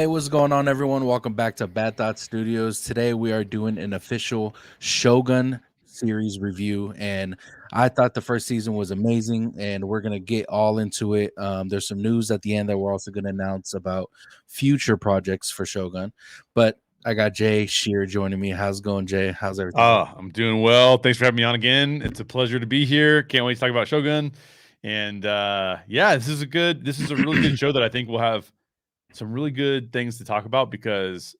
what's going on, everyone? Welcome back to Bad Thought Studios. Today we are doing an official Shogun series review, and I thought the first season was amazing, and we're gonna get all into it. There's some news at the end that we're also gonna announce about future projects for Shogun, but I got Jay Shear joining me. How's it going, Jay? How's everything going? I'm doing well. Thanks for having me on again. It's a pleasure to be here. Can't wait to talk about Shogun. And yeah, this is a really good show that I think will have some really good things to talk about because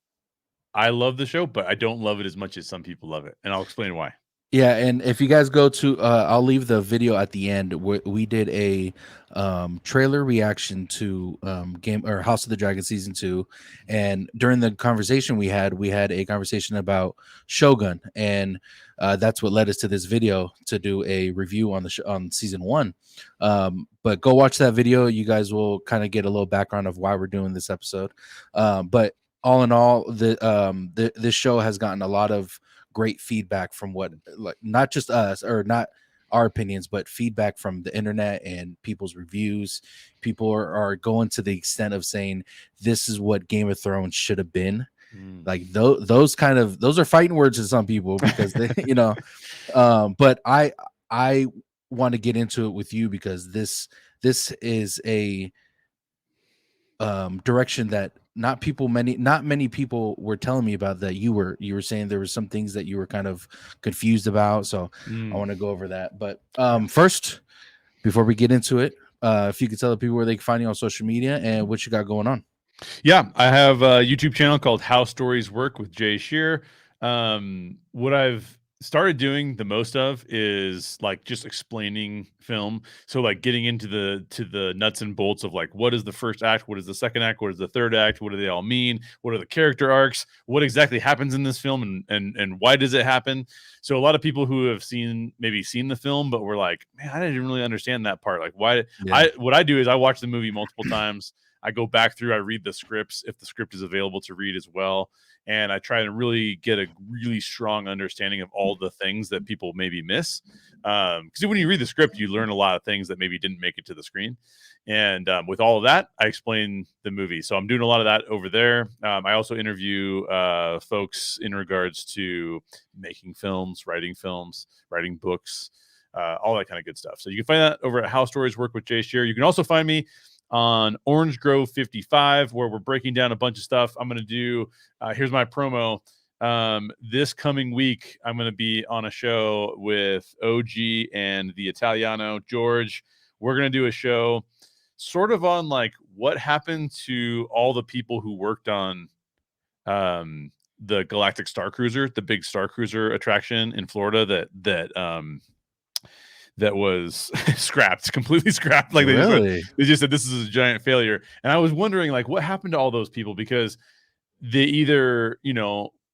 I love the show, but I don't love it as much as some people love it. And I'll explain why. Yeah, and if you guys go to, I'll leave the video at the end. We did a trailer reaction to game or House of the Dragon season 2, and during the conversation we had a conversation about Shogun, and that's what led us to this video to do a review on on season 1. But go watch that video. You guys will kind of get a little background of why we're doing this episode. But all in all, this show has gotten a lot of great feedback from not just us or not our opinions, but feedback from the internet and people's reviews. People are going to the extent of saying this is what Game of Thrones should have been. Like those are fighting words to some people because they but I want to get into it with you because this is a direction that not many people were telling me about, that you were saying there were some things that you were kind of confused about, so I want to go over that. But first, before we get into it, if you could tell the people where they can find you on social media and what you got going on. Yeah, I have a YouTube channel called How Stories Work with Jay Shear. What I've started doing the most of is like just explaining film. So like getting into the nuts and bolts of like what is the first act, what is the second act, what is the third act, what do they all mean, what are the character arcs, what exactly happens in this film, and why does it happen. So a lot of people who have maybe seen the film but were like, man, I didn't really understand that part. Like why what I do is I watch the movie multiple times. I go back through, I read the scripts if the script is available to read as well. And I try to really get a really strong understanding of all the things that people maybe miss. Because when you read the script, you learn a lot of things that maybe didn't make it to the screen. And with all of that, I explain the movie. So I'm doing a lot of that over there. I also interview folks in regards to making films, writing books, all that kind of good stuff. So you can find that over at How Stories Work with Jay Shear. You can also find me on Orange Grove 55, where we're breaking down a bunch of stuff. I'm going to do, here's my promo. This coming week, I'm going to be on a show with OG and the Italiano, George. We're going to do a show sort of on like what happened to all the people who worked on the Galactic Star Cruiser, the big Star Cruiser attraction in Florida that was completely scrapped. Like they just said this is a giant failure. And I was wondering like what happened to all those people, because they either,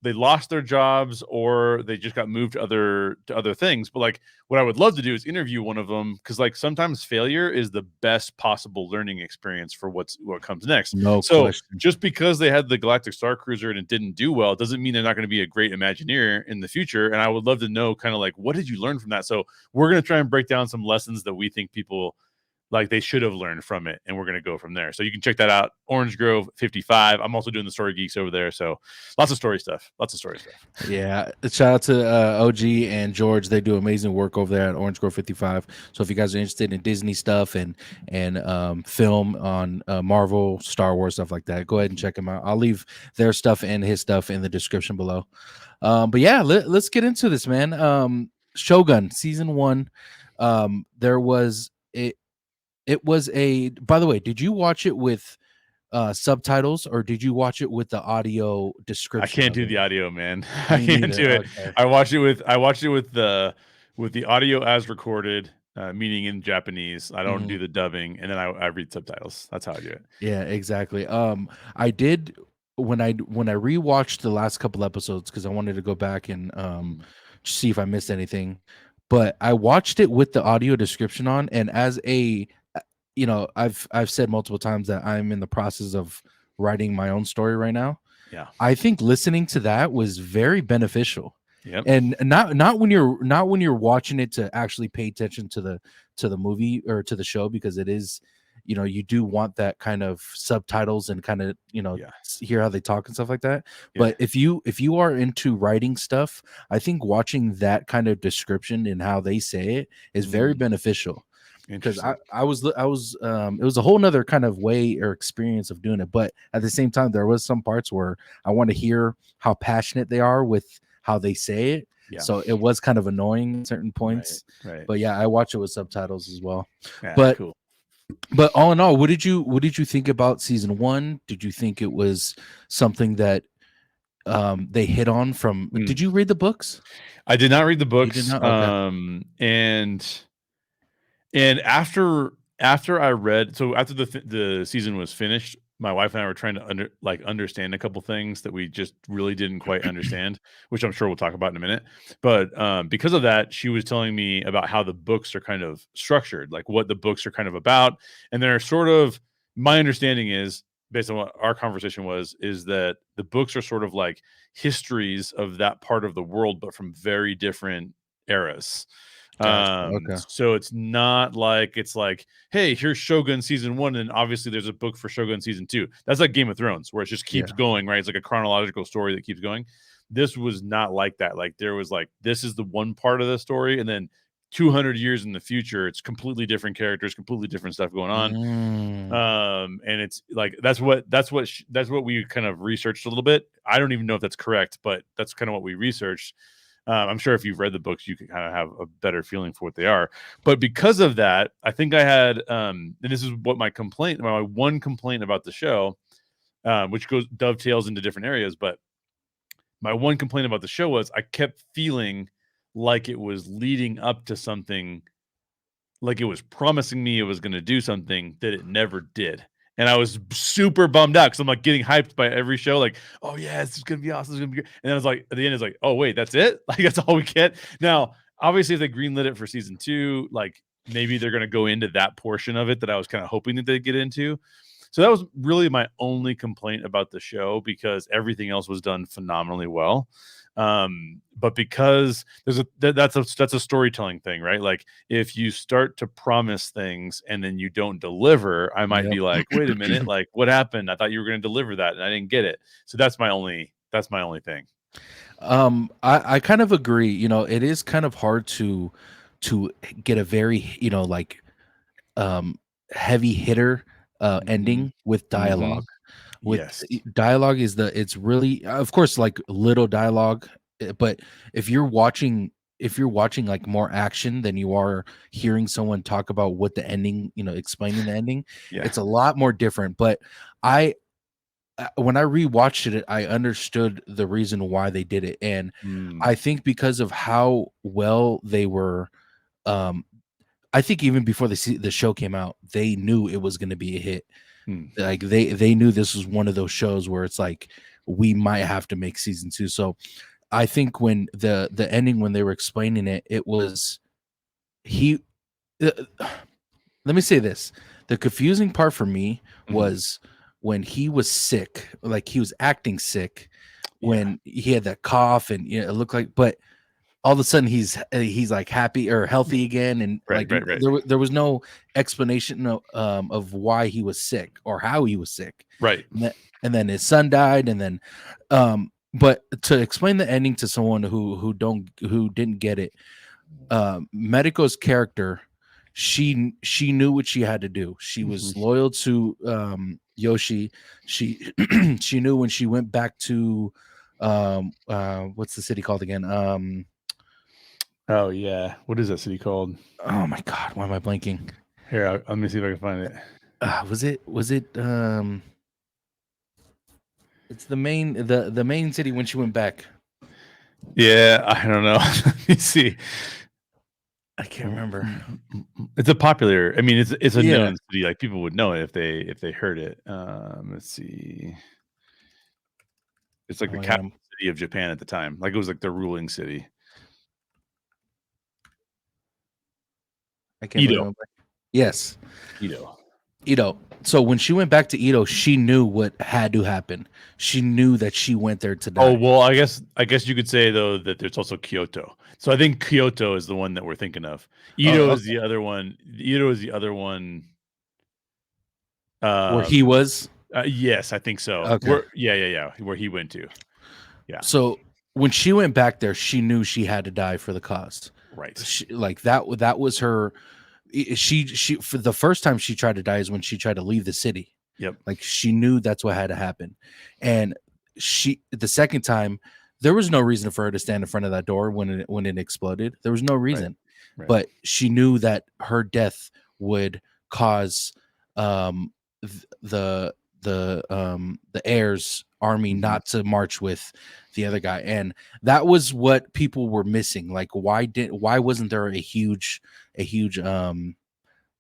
they lost their jobs or they just got moved to other things. But like what I would love to do is interview one of them, because like sometimes failure is the best possible learning experience for what comes next. No so question. Just because they had the Galactic Star Cruiser and it didn't do well doesn't mean they're not going to be a great Imagineer in the future. And I would love to know kind of like, what did you learn from that? So we're going to try and break down some lessons that we think people like they should have learned from it, and we're going to go from there. So you can check that out, Orange Grove 55. I'm also doing the Story Geeks over there, so lots of story stuff. Yeah, shout out to OG and George. They do amazing work over there at Orange Grove 55. So if you guys are interested in Disney stuff and film on Marvel, Star Wars, stuff like that, go ahead and check them out. I'll leave their stuff and his stuff in the description below. But yeah, let's get into this, man. Shogun season 1. There was it was a, by the way, did you watch it with subtitles or did you watch it with the audio description? I can't do the audio, man. I can't do it. Okay. I watched it with the audio as recorded, meaning in Japanese. I don't do the dubbing, and then I read subtitles. That's how I do it. Yeah, exactly. I did when I rewatched the last couple episodes because I wanted to go back and see if I missed anything. But I watched it with the audio description on, and as a I've said multiple times that I'm in the process of writing my own story right now. Yeah. I think listening to that was very beneficial. Yep. And not when you're watching it to actually pay attention to the movie or to the show, because it is you do want that kind of subtitles and kind of Yeah. hear how they talk and stuff like that. Yeah. But if you are into writing stuff, I think watching that kind of description and how they say it is very Mm, beneficial, because interesting. it was a whole nother kind of way or experience of doing it. But at the same time, there was some parts where I want to hear how passionate they are with how they say it, Yeah. so it was kind of annoying at certain Right. points. Right. But yeah, I watch it with subtitles as well. Yeah. but Cool. but all in all, what did you think about season one? Did you think it was something that they hit on from? Mm. Did you read the books? I did not read the You did books. not? Okay. And after I read, so after the season was finished, my wife and I were trying to understand a couple things that we just really didn't quite understand, which I'm sure we'll talk about in a minute. But because of that, she was telling me about how the books are kind of structured, like what the books are kind of about, and they're sort of, my understanding is, based on what our conversation was, is that the books are sort of like histories of that part of the world, but from very different eras. Gotcha. Okay. So it's not like, it's like, hey, here's Shogun season 1, and obviously there's a book for Shogun season 2. That's like Game of Thrones, where it just keeps Yeah. going, right? It's like a chronological story that keeps going. This was not like that. Like, there was like, this is the one part of the story, and then 200 years in the future, it's completely different characters, completely different stuff going on. Mm, And it's like, that's what we kind of researched a little bit. I don't even know if that's correct, but that's kind of what we researched. I'm sure if you've read the books, you can kind of have a better feeling for what they are. But because of that, I think I had, and this is what my one complaint about the show, which dovetails into different areas. But my one complaint about the show was I kept feeling like it was leading up to something, like it was promising me it was going to do something that it never did. And I was super bummed out because I'm like getting hyped by every show, like, oh yeah, this is gonna be awesome, this is gonna be good. And then I was like, at the end, it's like, oh wait, that's it? Like, that's all we get. Now, obviously, if they greenlit it for season 2, like, maybe they're gonna go into that portion of it that I was kind of hoping that they'd get into. So that was really my only complaint about the show, because everything else was done phenomenally well. But because that's a storytelling thing, right? Like, if you start to promise things and then you don't deliver, I might yep. be like, wait a minute, like, what happened? I thought you were going to deliver that and I didn't get it. So that's my only thing. I kind of agree. It is kind of hard to get a very, like, um heavy hitter Hmm. ending with Hmm. dialogue. With Yes. dialogue is it's really, of course, like little dialogue, but if you're watching like more action than you are hearing someone talk about what the ending, explaining the ending, Yeah. it's a lot more different. But I when I rewatched it, I understood the reason why they did it, and Mm. I think because of how well they were. Um, I think even before the show came out, they knew it was going to be a hit. Mm. Like they knew this was one of those shows where it's like we might have to make season 2. So I think when the ending, when they were explaining it, it was he. Uh, let me say this: the confusing part for me Mhm. was when he was sick, like he was acting sick, Yeah. when he had that cough, and it looked like, but all of a sudden he's like happy or Yeah. healthy again, and Right. like Right. Right. there was no explanation of why he was sick or how he was sick. Right. And then his son died, and then but to explain the ending to someone who didn't get it, Medico's character, she knew what she had to do. She Mhm. was loyal to Yoshi. She she knew when she went back to what's the city called again? Oh yeah. What is that city called? Oh my god, why am I blanking? Here, let me see if I can find it. Was it it's the main city when she went back. Yeah, I don't know. Let me see. I can't remember. It's a popular. I mean, it's a Yeah. known city. Like, people would know it if they heard it. Let's see. It's like Oh the my god, capital city of Japan at the time. Like, it was like the ruling city. I can't believe Edo. I'm blanking. Yes. Edo. Ito. So when she went back to Ito, she knew what had to happen. She knew that she went there to Oh die. well, I guess you could say though that there's also Kyoto. So I think Kyoto is the one that we're thinking of. Edo Oh, is okay. the other one. Edo is the other one. Where he Um, was. yes, I think so. Okay. Where he went to. Yeah, So when she went back there, she knew she had to die for the cause. right. Like that was her. She for the first time she tried to die is when she tried to leave the city. Yep. Like she knew that's what had to happen, and the second time there was no reason for her to stand in front of that door when it exploded. There was no Right. reason, Right. but she knew that her death would cause um the heirs army Mhm. not to march with the other guy, and that was what people were missing. Like why wasn't there a huge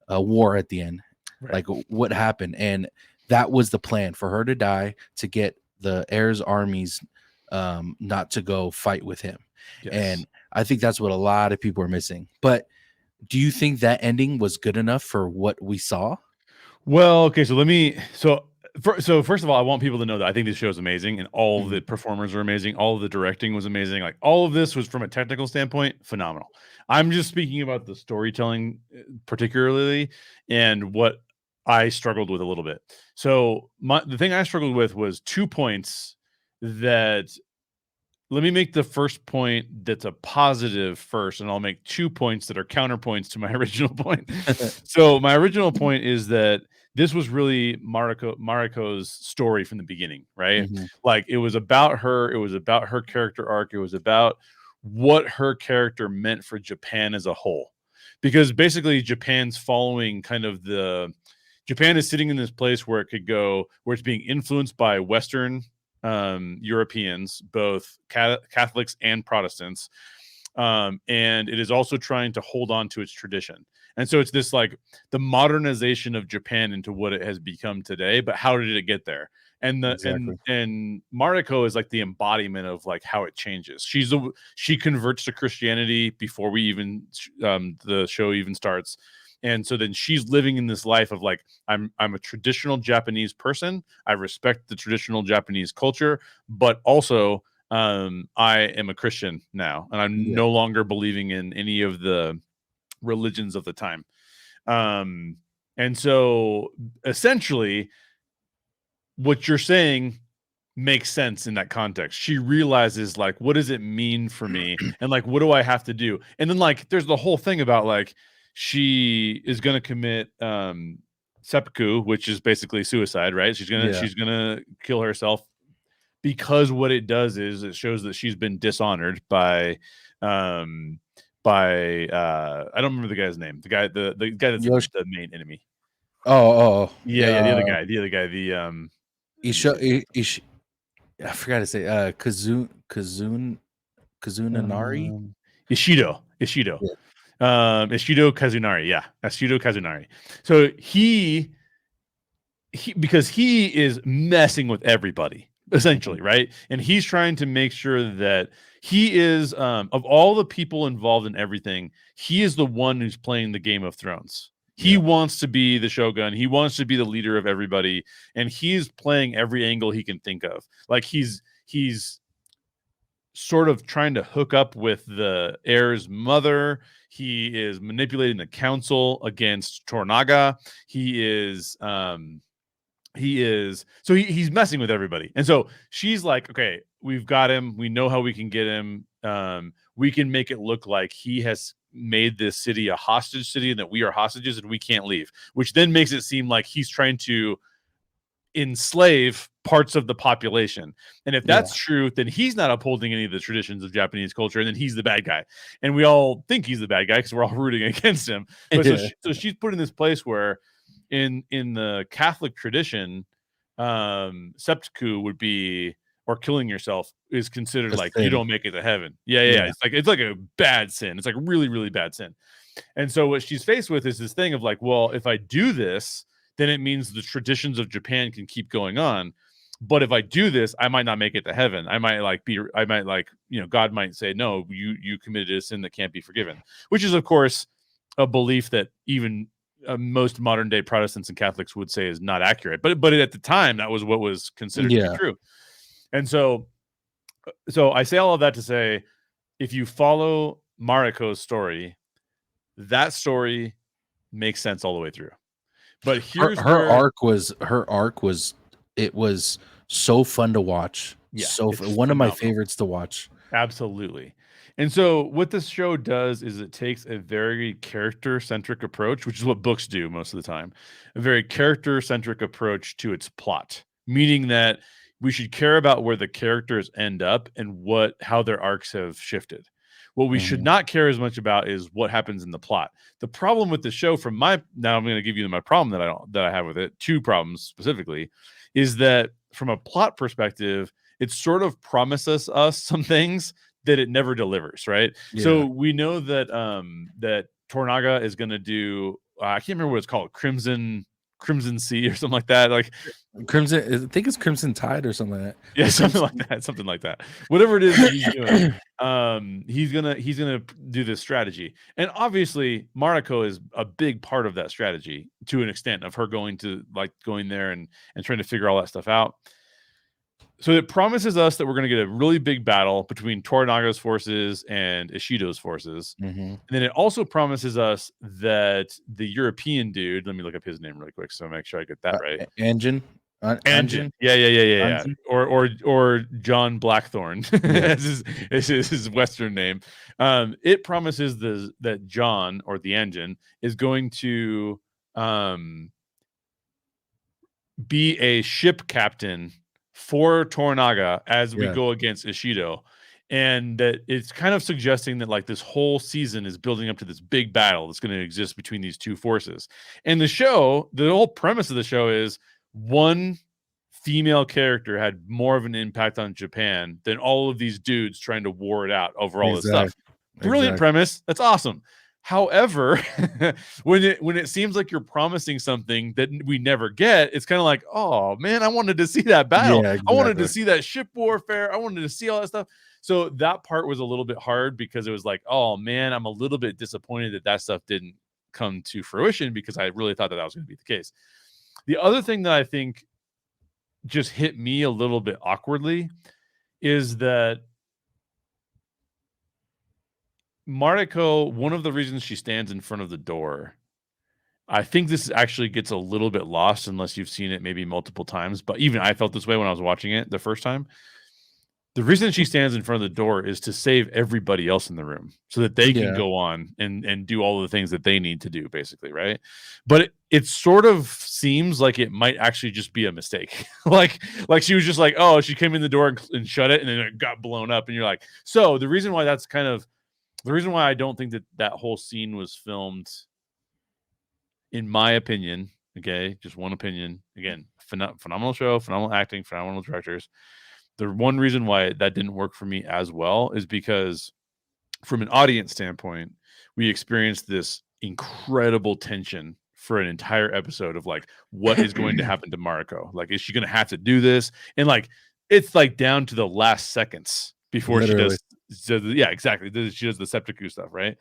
war at the end? Right. Like what happened? And that was the plan, for her to die to get the heirs armies not to go fight with him. Yes. And I think that's what a lot of people are missing. But do you think that ending was good enough for what we saw? Well, okay, so let me so first of all, I want people to know that I think this show is amazing and all of the Mhm. performers are amazing. All of the directing was amazing. Like all of this was from a technical standpoint, phenomenal. I'm just speaking about the storytelling particularly and what I struggled with a little bit. So the thing I struggled with was 2 points that let me make the first point that's a positive first, and I'll make 2 points that are counterpoints to my original point. So, my original point is that this was really Mariko's story from the beginning, right? Mhm. Like, it was about her character arc, it was about what her character meant for Japan as a whole. Because, basically, Japan is sitting in this place where where it's being influenced by Western Europeans, both Catholics and Protestants. And it is also trying to hold on to its tradition. And so it's this like the modernization of Japan into what it has become today. But how did it get there? And the Exactly. and Mariko is like the embodiment of like how it changes. She converts to Christianity before the show even starts. And so then she's living in this life of like I'm a traditional Japanese person. I respect the traditional Japanese culture, but also I am a Christian now, and I'm Yeah. no longer believing in any of the religions of the time. Um, and so essentially, what you're saying makes sense in that context. She realizes like, what does it mean for me, and like, what do I have to do? And then like, there's the whole thing about like she is going to commit seppuku, which is basically suicide, right? Yeah. She's gonna kill herself because what it does is it shows that she's been dishonored um I don't remember the guy's name. The guy that's Yosh the main enemy. Oh, Yeah, the other guy, let me Isha see if I can I forgot to say, Kazunanari? Ishido. Yeah. Ishido Kazunari, yeah. Ishido Kazunari. So because he is messing with everybody Mhm. essentially, right? And he's trying to make sure that he is of all the people involved in everything, he is the one who's playing the Game of Thrones. He Yeah. wants to be the shogun, he wants to be the leader of everybody, and he's playing every angle he can think of. Like he's sort of trying to hook up with the heir's mother. He is manipulating the council against Tornaga. He's messing with everybody. And so she's like, okay, we've got him, we know how we can get him. We can make it look like he has made this city a hostage city and that we are hostages and we can't leave, which then makes it seem like he's trying to enslave parts of the population. And if Yeah. that's true, then he's not upholding any of the traditions of Japanese culture, and then he's the bad guy. And we all think he's the bad guy because we're all rooting against him. But Yeah. so she's put in this place where in the Catholic tradition, seppuku would be, or killing yourself is considered A like you sin. don't make it to heaven. Yeah. Yeah. It's like a bad sin. It's like a really, really bad sin. And so what she's faced with is this thing of like, well, if I do this, then it means the traditions of Japan can keep going on. But if I do this, I might not make it to heaven. I might like, God might say, no, you committed a sin that can't be forgiven, which is of course a belief that even most modern day Protestants and Catholics would say is not accurate. But at the time, that was what was considered to be Yeah. true. And so I say all of that to say, if you follow Mariko's story, that story makes sense all the way through. But Her here's her where, arc was her arc was it was so fun to watch. yeah, it's One of my phenomenal. favorites to watch. Absolutely. And so what this show does is it takes a very character-centric approach, which is what books do most of the time. A very character-centric approach to its plot, meaning that we should care about where the characters end up and how their arcs have shifted. What we should Mhm. not care as much about is what happens in the plot. The problem with the show now I'm going to give you my problem that I have with it, two problems specifically, is that from a plot perspective, it sort of promises us some things that it never delivers, right? Yeah. So we know that that Tornaga is going to do I can't remember what it's called, Crimson Sea or something like that. Like Crimson, I think it's Crimson Tide or something like that. yeah, The something Crimson. like that, something like that. Whatever it is that he's doing, he's gonna do this strategy, and obviously Mariko is a big part of that strategy to an extent of her going there and trying to figure all that stuff out. So it promises us that we're going to get a really big battle between Toranaga's forces and Ishido's forces. Mhm. And then it also promises us that the European dude, let me look up his name really quick so I make sure I get that right. Anjin, Anjin. Anjin, Yeah. Anjin. Or John Blackthorn Yeah, is his Western name. It promises that John or the Anjin is going to um, be a ship captain for Toranaga as we yeah, go against Ishido. And that it's kind of suggesting that like this whole season is building up to this big battle that's going to exist between these two forces. And the whole premise of the show is one female character had more of an impact on Japan than all of these dudes trying to war it out over all this stuff. exactly, Brilliant exactly. premise. That's awesome. However, when it seems like you're promising something that we never get, it's kind of like, oh man, I wanted to see that battle. Yeah, I wanted to exactly. see that ship warfare. I wanted to see all that stuff. So that part was a little bit hard because it was like, oh man, I'm a little bit disappointed that stuff didn't come to fruition because I really thought that was going to be the case. The other thing that I think just hit me a little bit awkwardly is that Mariko, one of the reasons she stands in front of the door, I think this actually gets a little bit lost unless you've seen it maybe multiple times. But even I felt this way when I was watching it the first time. The reason she stands in front of the door is to save everybody else in the room so that they can Yeah, go on and do all the things that they need to do, basically, right? But it sort of seems like it might actually just be a mistake. like she was just like, oh, she came in the door and shut it, and then it got blown up, and you're like, so the reason why I don't think that whole scene was filmed, in my opinion, okay, just one opinion, again, phenomenal show, phenomenal acting, phenomenal directors. The one reason why that didn't work for me as well is because from an audience standpoint, we experienced this incredible tension for an entire episode of like what is going to happen to Mariko? Like, is she going to have to do this? And like, it's like down to the last seconds before she literally. does. So yeah, exactly. She does the seppuku stuff, right?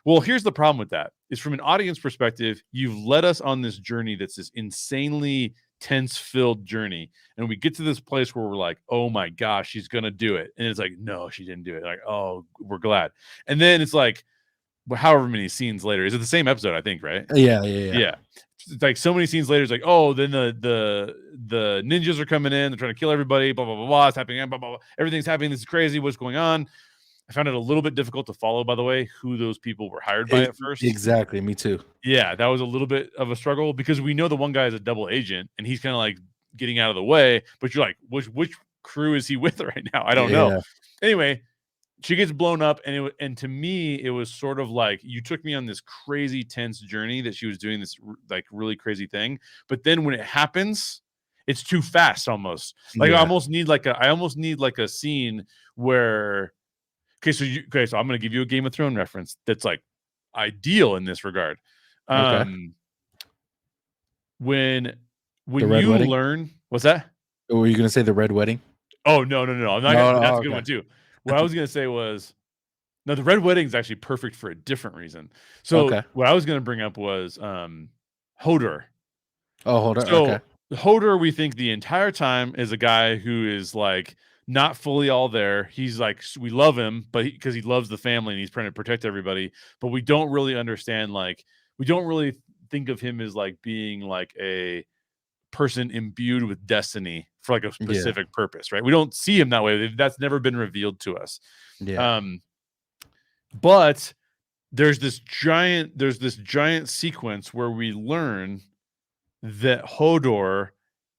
Well, here's the problem with that: is from an audience perspective, you've led us on this journey that's this insanely tense-filled journey, and we get to this place where we're like, "Oh my gosh, she's gonna do it," and it's like, "No, she didn't do it." Like, "Oh, we're glad," and then it's like, however many scenes later, is it the same episode? I think, right? Yeah, yeah, yeah. Yeah. It's like so many scenes later, it's like, oh, then the ninjas are coming in, they're trying to kill everybody, blah blah blah blah. It's happening, blah blah blah. Everything's happening. This is crazy. What's going on? I found it a little bit difficult to follow, by the way, who those people were hired by E at first. exactly, me too. Yeah, that was a little bit of a struggle because we know the one guy is a double agent and he's kind of like getting out of the way, but you're like, which crew is he with right now? I don't know. Yeah, Anyway, she gets blown up, and to me, it was sort of like you took me on this crazy tense journey that she was doing this like really crazy thing, but then when it happens, it's too fast almost. Like yeah. I almost need like a scene where so I'm gonna give you a Game of Thrones reference that's like ideal in this regard. Okay. Um, when The when Red you Wedding? learn, what's that? Were you gonna say the Red Wedding? Oh no, I'm not gonna, No, but no, that's oh, a good okay. one too. What I was gonna say was no, the Red Wedding is actually perfect for a different reason. So Okay. what I was gonna bring up was Hodor. Oh, hold on, okay. So Hodor, we think the entire time is a guy who is like not fully all there. He's like we love him, but because he loves the family and he's trying to protect everybody, but we don't really understand. Like we don't really think of him as like being like a person imbued with destiny for like a Yeah. specific purpose, right? We don't see him that way. That's never been revealed to us. Yeah. But there's this giant sequence where we learn that Hodor,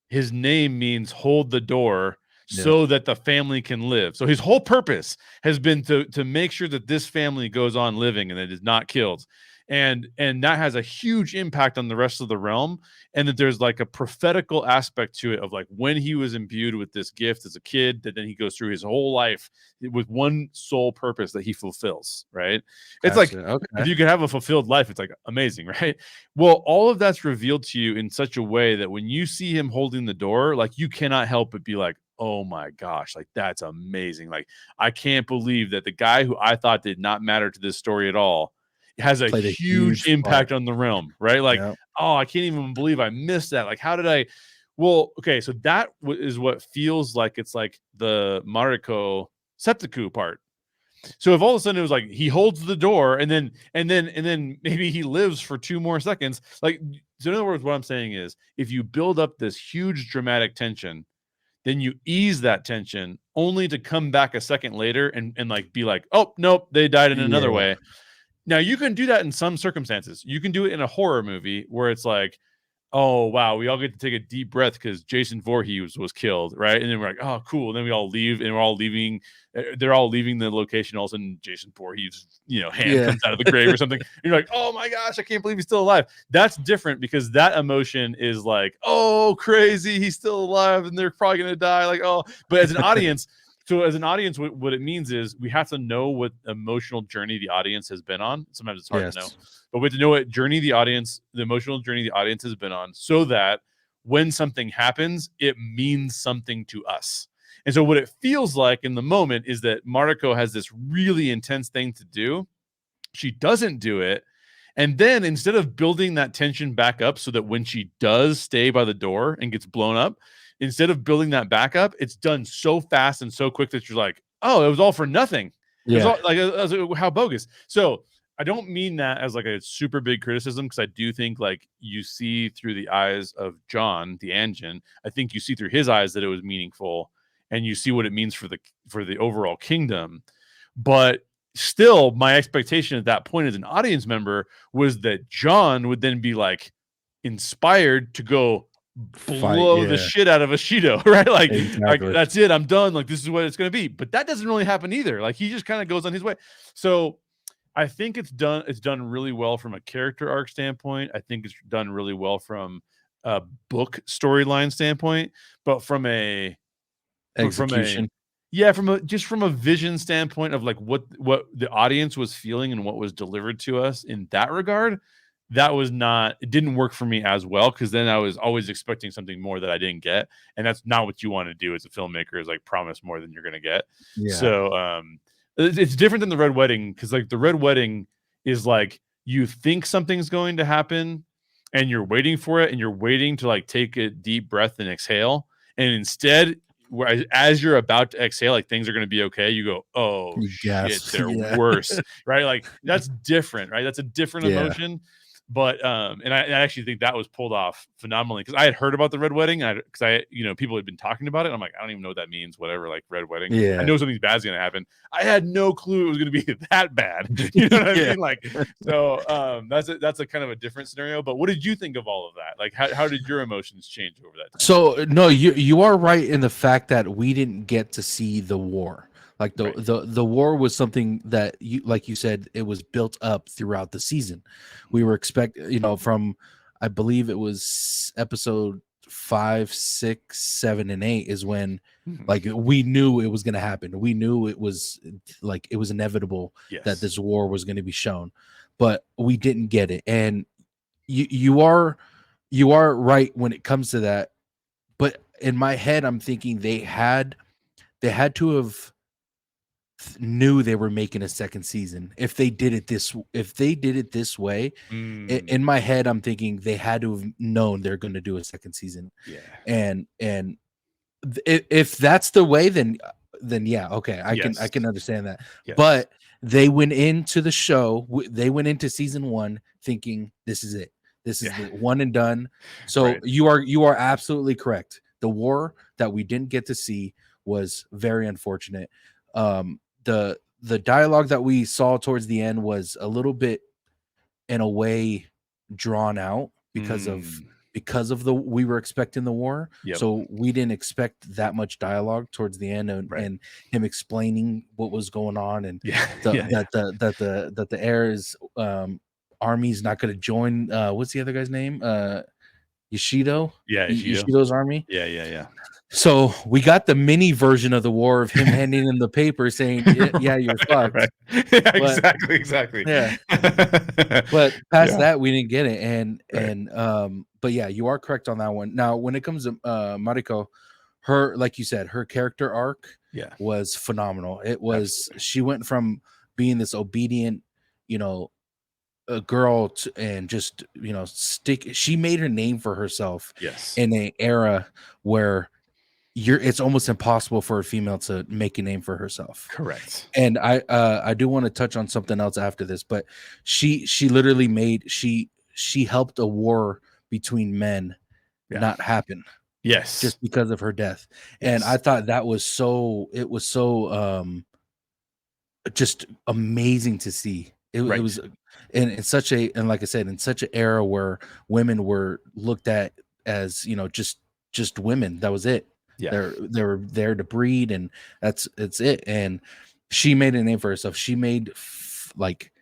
his name means hold the door Yeah. so that the family can live. So his whole purpose has been to make sure that this family goes on living and that it is not killed. And that has a huge impact on the rest of the realm, and that there's like a prophetical aspect to it of like when he was imbued with this gift as a kid, that then he goes through his whole life with one sole purpose that he fulfills, right? It's like Gotcha. if Okay. you could have a fulfilled life, it's like amazing, right? Well, all of that's revealed to you in such a way that when you see him holding the door, like you cannot help but be like, oh my gosh, like that's amazing. Like I can't believe that the guy who I thought did not matter to this story at all has a Played a huge huge part. impact on the realm, right? Like, Yeah. oh, I can't even believe I missed that. Like, how did I? Well, okay, so that is what feels like it's like the Mariko seppuku part. So if all of a sudden it was like he holds the door and then maybe he lives for 2 more seconds, like, so in other words, what I'm saying is if you build up this huge dramatic tension, then you ease that tension only to come back a second later and like be like, oh nope, they died in another Yeah. way. Now you can do that in some circumstances. You can do it in a horror movie where it's like, oh wow, we all get to take a deep breath because Jason Voorhees was killed, right? And then we're like, oh cool. And then we all leave, and we're all leaving. They're all leaving the location. All of a sudden, Jason Voorhees, hand Yeah. comes out of the grave or something. And you're like, oh my gosh, I can't believe he's still alive. That's different because that emotion is like, oh crazy, he's still alive, and they're probably gonna die. Like, oh, but as an audience. So as an audience, what it means is we have to know what emotional journey the audience has been on. Sometimes it's hard to know, Yes. but we have to know what journey the emotional journey the audience has been on, so that when something happens, it means something to us. And so what it feels like in the moment is that Mariko has this really intense thing to do. She doesn't do it. And then instead of building that tension back up so that when she does stay by the door and gets blown up, instead of building that back up, it's done so fast and so quick that you're like, oh, it was all for nothing. It was Yeah. all like, how bogus. So I don't mean that as like a super big criticism, because I do think like you see through the eyes of John, the engine. I think you see through his eyes that it was meaningful, and you see what it means for the overall kingdom. But still, my expectation at that point as an audience member was that John would then be like inspired to go Fight. blow the Yeah. shit out of Ashido, right? Like Exactly. that's it, I'm done. Like this is what it's going to be. But that doesn't really happen either. Like he just kind of goes on his way. So I think it's done really well from a character arc standpoint. I think it's done really well from a book storyline standpoint, but from a Execution. yeah, from a vision standpoint of like what the audience was feeling and what was delivered to us in that regard, that was not, it didn't work for me as well, because then I was always expecting something more that I didn't get, and that's not what you want to do as a filmmaker, is like promise more than you're going to get. Yeah. So it's different than the Red Wedding, because like the Red Wedding is like you think something's going to happen and you're waiting for it, and you're waiting to like take a deep breath and exhale, and instead, as you're about to exhale, like things are going to be okay, you go, oh You shit, gasp. they're Yeah. worse. Right? Like that's different, right? That's a different Yeah. emotion. But and I actually think that was pulled off phenomenally, because I had heard about the Red Wedding, because people had been talking about it. I'm like, I don't even know what that means. Whatever, like Red Wedding. I Yeah. know something bad's gonna happen. I had no clue it was gonna be that bad. You know what I Yeah. mean? Like, so that's a kind of a different scenario. But what did you think of all of that? Like, how did your emotions change over that time? So no, you are right in the fact that we didn't get to see the war. Like Right. the war was something that you, like you said, it was built up throughout the season. We were from, I believe it was episode 5, 6, 7, and 8 is when Mhm. like we knew it was going to happen. We knew it was like it was inevitable that Yes. this war was going to be shown, but we didn't get it. And you are right when it comes to that. But in my head, I'm thinking they had to have knew they were making a second season if they did it this way. Mm, In my head, I'm thinking they had to have known they're going to do a second season. yeah. And if that's the way, then yeah, okay, I Yes. can understand that. Yes. But they went into the show, they went into season 1 thinking this is it. This is Yeah. the one and done. So Right. you are absolutely correct. The war that we didn't get to see was very unfortunate. The dialogue that we saw towards the end was a little bit, in a way, drawn out Mm. because of the we were expecting the war, Yep. so we didn't expect that much dialogue towards the end, Right. and him explaining what was going on, and Yeah. Yeah. Yeah. that the air's army's not going to join, what's the other guy's name, Yoshido, Yeah. Ishido. Yoshido's army. Yeah. Yeah. Yeah. So we got the mini version of the war of him handing in the paper saying, yeah, yeah, you're Right. fucked. Yeah, But exactly. Exactly. yeah, but past Yeah. that, we didn't get it, and Right. but yeah, you are correct on that one. Now, when it comes to Mariko, her, like you said, her character arc Yeah. was phenomenal. It was, Absolutely. she went from being this obedient, you know, a girl to, and just, you know, stick. She made her name for herself Yes. in a era where it's almost impossible for a female to make a name for herself. Correct. And I do want to touch on something else after this, but she literally she helped a war between men Yeah. not happen Yes. just because of her death. And I Yes. thought that was so, it was so just amazing to see. It Right. was in such a, and like I said, in such an era where women were looked at as, you know, just women. That was it. Yeah. They were there to breed, and it's it. And she made a name for herself. She made like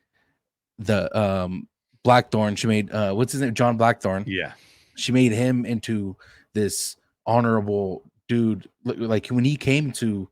the Blackthorn. She made what's his name? John Blackthorn. Yeah. She made him into this honorable dude. Like when he came to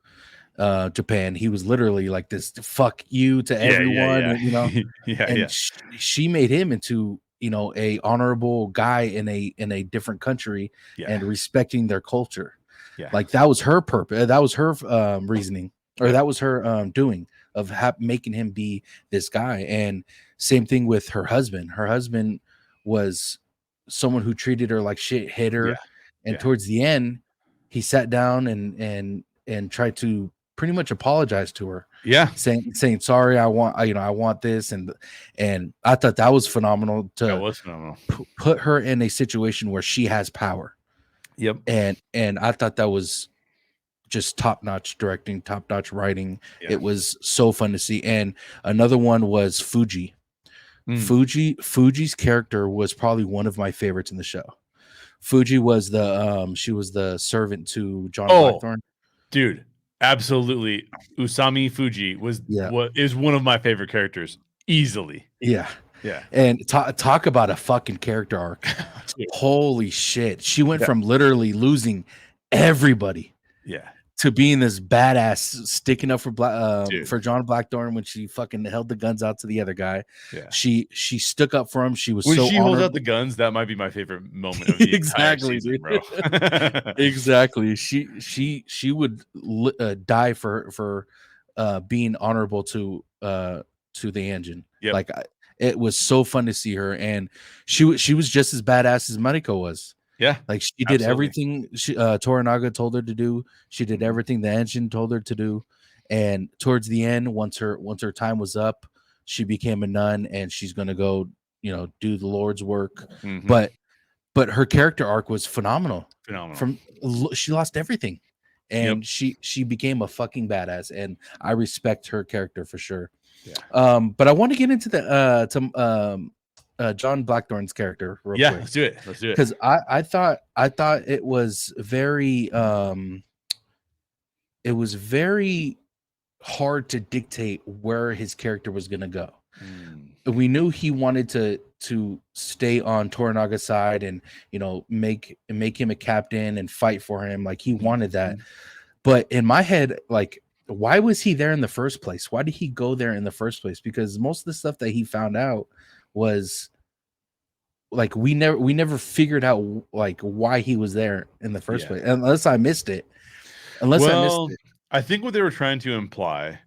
Japan, he was literally like this fuck you to Yeah. Yeah. everyone, Yeah. and, you know, Yeah. and Yeah. she made him into, you know, a honorable guy in a different country Yeah. and respecting their culture. Yeah. Like that was her purpose. That was her reasoning, or Yep. that was her doing of making him be this guy. And same thing with her husband. Her husband was someone who treated her like shit, hit Yeah. her, and Yeah. towards the end, he sat down and tried to pretty much apologize to her, Yeah. saying sorry, I want, you know, I want this, and I thought that was phenomenal That to was phenomenal. put her in a situation where she has power. Yep. And I thought that was just top notch directing, top notch writing. Yeah. It was so fun to see. And another one was Fuji. Mm. Fuji's character was probably one of my favorites in the show. Fuji was the she was the servant to John Oh, Blackthorn. dude, absolutely. Usami Fuji was Yeah. what is one of my favorite characters easily. Yeah. Yeah. And talk about a fucking character arc. Dude, Holy shit. She went yeah. from literally losing everybody Yeah. to being this badass, sticking up Dude. for John Blackthorn when she fucking held the guns out to the other guy. Yeah. She stuck up for him. She was When so she holds out honorable. the guns, that might be my favorite moment of the entire Exactly, season, dude. bro. Exactly. She would die for being honorable to the engine. Yep. Like it was so fun to see her, and she was just as badass as Mariko was. Yeah. Like she did Absolutely. everything Toranaga told her to do. She did everything the engine told her to do. And towards the end, once her time was up, she became a nun, and she's gonna go, you know, do the Lord's work. Mhm. But her character arc was phenomenal. Phenomenal. She lost everything, and she became a fucking badass, and I respect her character for sure. Yeah. But I want to get into the John Blackthorn's character real Yeah, quick. let's do it. Let's do it. Because I thought it was very hard to dictate where his character was gonna go. We knew he wanted to stay on Toranaga's side and, you know, make him a captain and fight for him. Like he wanted that. But in my head, like, why was he there in the first place? Why did he go there in the first place? Because most of the stuff that he found out was like we never figured out like why he was there in the first place, unless I missed it. I think what they were trying to imply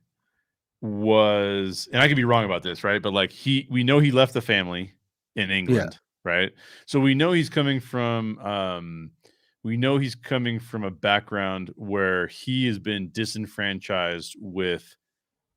was, and I could be wrong about this, right? But like we know he left the family in England, right? So we know he's coming from a background where he has been disenfranchised with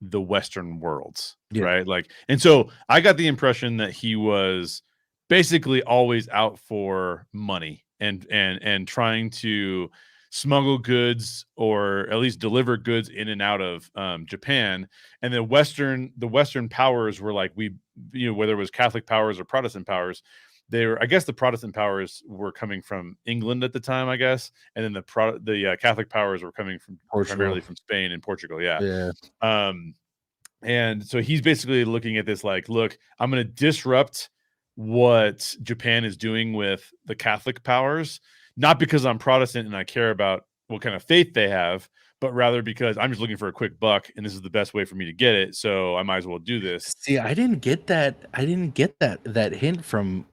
the Western worlds, right? Like, and so I got the impression that he was basically always out for money and trying to smuggle goods or at least deliver goods in and out of Japan. And the Western powers were like, whether it was Catholic powers or Protestant powers, they were, I guess the Protestant powers were coming from England at the time, I guess, and then the Catholic powers were coming from Portugal. primarily from Spain and Portugal. Yeah. Yeah. Um, and so he's basically looking at this like, look, I'm going to disrupt what Japan is doing with the Catholic powers, not because I'm Protestant and I care about what kind of faith they have, but rather because I'm just looking for a quick buck and this is the best way for me to get it. So I might as well do this. See, I didn't get that. I didn't get that hint from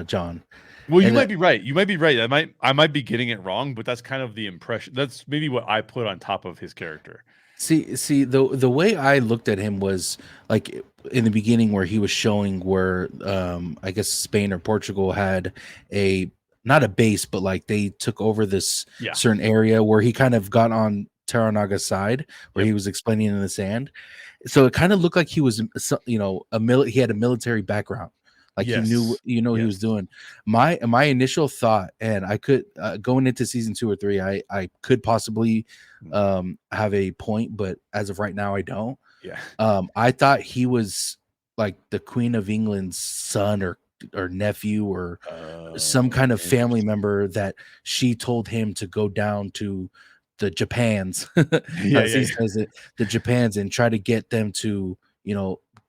John. Well, you And might be right. You might be right. I might be getting it wrong, but that's kind of the impression. That's maybe what I put on top of his character. see the way I looked at him was like in the beginning where he was showing where I guess Spain or Portugal had a not a base, but like they took over this Yeah. certain area where he kind of got on Taranaga's side where Yep. he was explaining in the sand. So it kind of looked like he was, he had a military background, like he knew, Yes. he Yes. was doing. My initial thought, and I could going into season 2 or 3, I could possibly have a point, but as of right now, I don't. Yeah. I thought he was like the Queen of England's son or nephew or some kind of family Interesting. member that she told him to go down to the Japans, Yeah. as Yeah. he Yeah. says it, the Japans, and try to get them to,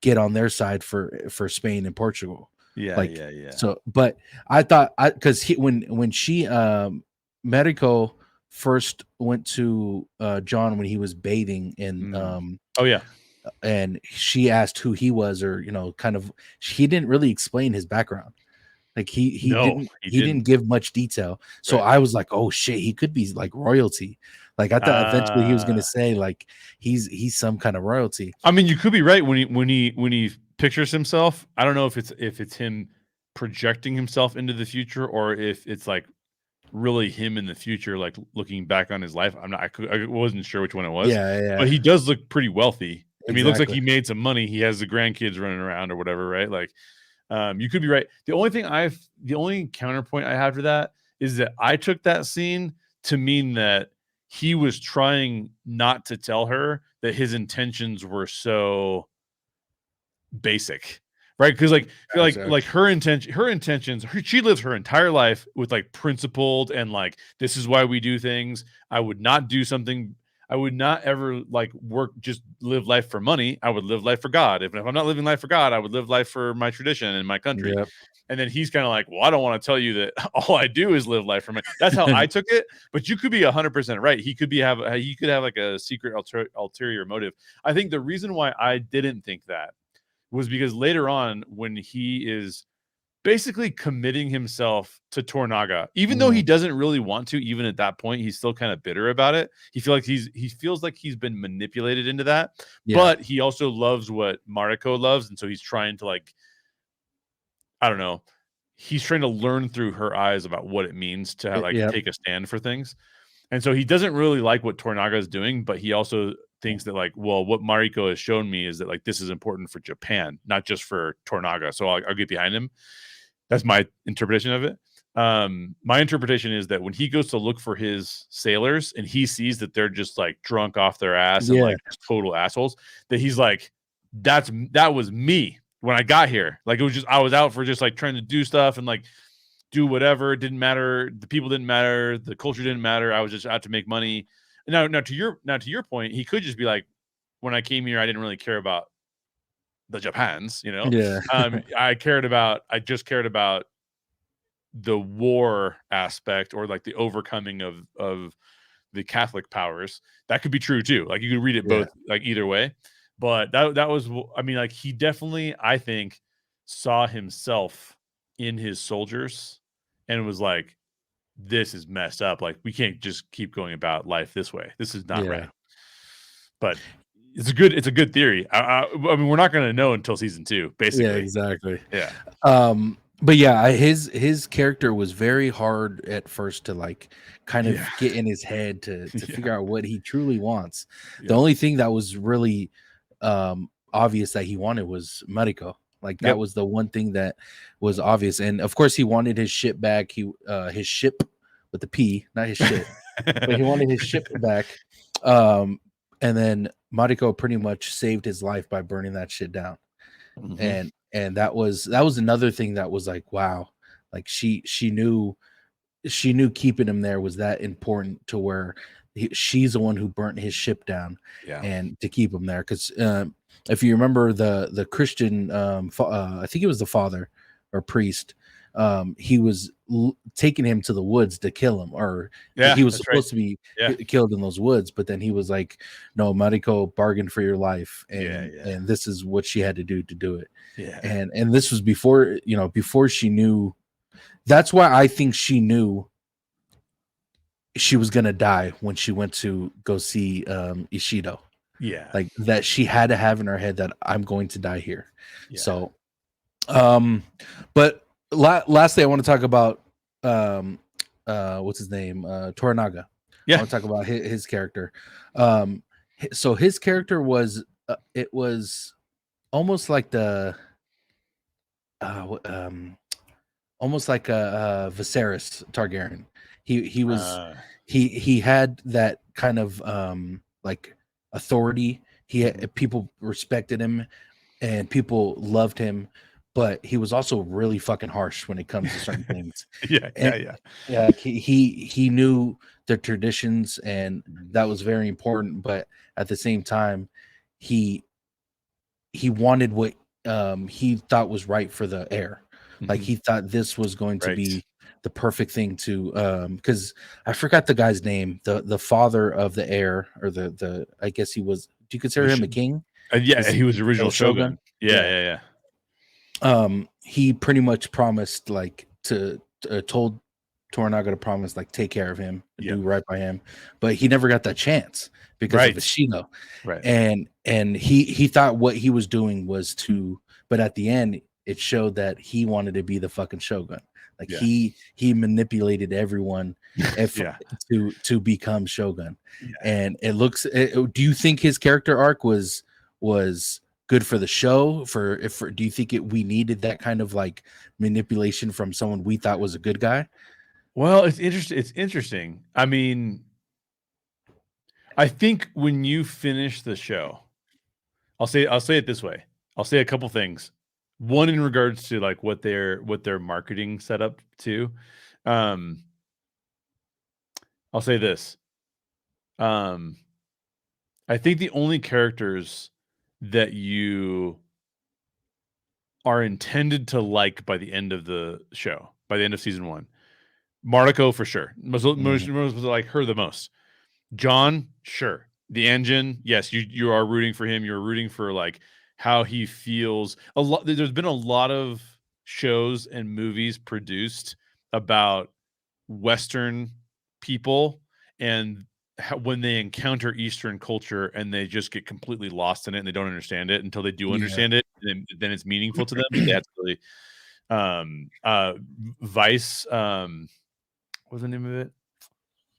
get on their side for Spain and Portugal. Yeah. Like, Yeah. Yeah. so, but I thought because when she Medico first went to John when he was bathing in Oh yeah. and she asked who he was, or kind of, he didn't really explain his background. Like he No, didn't he he didn't didn't. give much detail. So Right. I was like, oh shit, he could be like royalty. Like I thought eventually he was gonna Uh, say like he's some kind of royalty. I mean, you could be right when he pictures himself. I don't know if it's him projecting himself into the future or if it's like really him in the future, like looking back on his life. I wasn't sure which one it was, Yeah, but yeah, he does look pretty wealthy. I mean, it looks like exactly. he made some money. He has the grandkids running around or whatever, right? Like, you could be right. The only counterpoint I have to that is that I took that scene to mean that he was trying not to tell her that his intentions were so basic, right? Because like Gotcha. her intentions, she lives her entire life with like principled and like this is why we do things. I would not do something. I would not ever like work, just live life for money. I would live life for God. If I'm not living life for God, I would live life for my tradition and my country. Yep. And then he's kind of like, well, I don't want to tell you that all I do is live life for money. That's how I took it. But you could be 100% right. He could have like a secret ulterior motive. I think the reason why I didn't think that was because later on, when he is basically committing himself to Tornaga, even though he Mhm. doesn't really want to, even at that point, he's still kind of bitter about it. He feels like he's been manipulated into that, Yeah. but he also loves what Mariko loves, and so he's trying to like, I don't know, he's trying to learn through her eyes about what it means to like Yep. take a stand for things. And so he doesn't really like what Tornaga is doing, but he also thinks that like, well, what Mariko has shown me is that like this is important for Japan, not just for Tornaga. So I'll get behind him. That's my interpretation of it. My interpretation is that when he goes to look for his sailors and he sees that they're just like drunk off their ass and Yeah. like just total assholes, that he's like, that was me when I got here. Like it was just I was out for just like trying to do stuff and like do whatever. It didn't matter. The people didn't matter. The culture didn't matter. I was just out to make money. Now to your point, he could just be like, when I came here, I didn't really care about the Japans. Yeah. I just cared about the war aspect or like the overcoming of the Catholic powers. That could be true too. Like you could read it Yeah. both like either way. But that was, I mean, like he definitely, I think, saw himself in his soldiers and was like, this is messed up. Like we can't just keep going about life this way. This is not Yeah. right. But it's a good theory. I mean, we're not going to know until season 2, Yeah, basically. exactly. Yeah. But yeah, his character was very hard at first to like kind Yeah. of get in his head to Yeah. figure out what he truly wants. The Yep. only thing that was really obvious that he wanted was Mariko. Like that Yep. was the one thing that was obvious. And of course, he wanted his ship back. His ship with the P, not his shit, but he wanted his ship back. Um, and then Mariko pretty much saved his life by burning that shit down. Mhm. And that was another thing that was like, wow, like she knew keeping him there was that important to where she's the one who burnt his ship down Yeah. and to keep him there. Because if you remember the Christian, I think it was the father or priest, he was taking him to the woods to kill him, or Yeah, he was that's right. supposed to be Yeah. killed in those woods, but then he was like, no, Mariko bargained for your life, Yeah, and yeah. and this is what she had to do it. Yeah. And this was before, before she knew. That's why I think she knew she was gonna die when she went to go see Ishido. Yeah. Like that, she had to have in her head that I'm going to die here. Yeah. So, um, but lastly, I want to talk about what's his name, Toranaga. I Yeah. want to talk about his character. Um, so his character was it was almost like the almost like a Viserys Targaryen. He was Uh, he had that kind of like authority. mhm. People respected him and people loved him, but he was also really fucking harsh when it comes to certain things. Yeah, And yeah, yeah. yeah, he knew the traditions, and Mhm. that was very important. But at the same time, he he wanted what he thought was right for the heir. Like Mhm. he thought this was going to Right. be the perfect thing to because I forgot the guy's name, the father of the heir, or the I guess he was. Do you consider The him sh a king? Yeah, Is he was the a original shogun? Shogun. Yeah, Yeah. yeah, yeah. He pretty much promised like to told Toranaga to promise like take care of him, Yeah. do right by him, but he never got that chance because of Right. Ishino. Right. And he thought what he was doing was to, but at the end it showed that he wanted to be the fucking shogun. Like Yeah. he manipulated everyone if Yeah. to become shogun. Yeah. And do you think his character arc was good for the show? Do you think we needed that kind of like manipulation from someone we thought was a good guy? Well, it's interesting. I mean, I think when you finish the show, I'll say it this way. I'll say a couple things. One in regards to like what their marketing set up to. Um, I'll say this. Um, I think the only characters that you are intended to like by the end of the show, by the end of season 1, Mariko for sure. Mhm. Most like her the most. John, sure. The engine, yes, you are rooting for him. You're rooting for like how he feels. A lot. There's been a lot of shows and movies produced about Western people and how, when they encounter Eastern culture and they just get completely lost in it and they don't understand it until they do Yeah. understand it, and then it's meaningful to them. But that's really Vice. What's the name of it?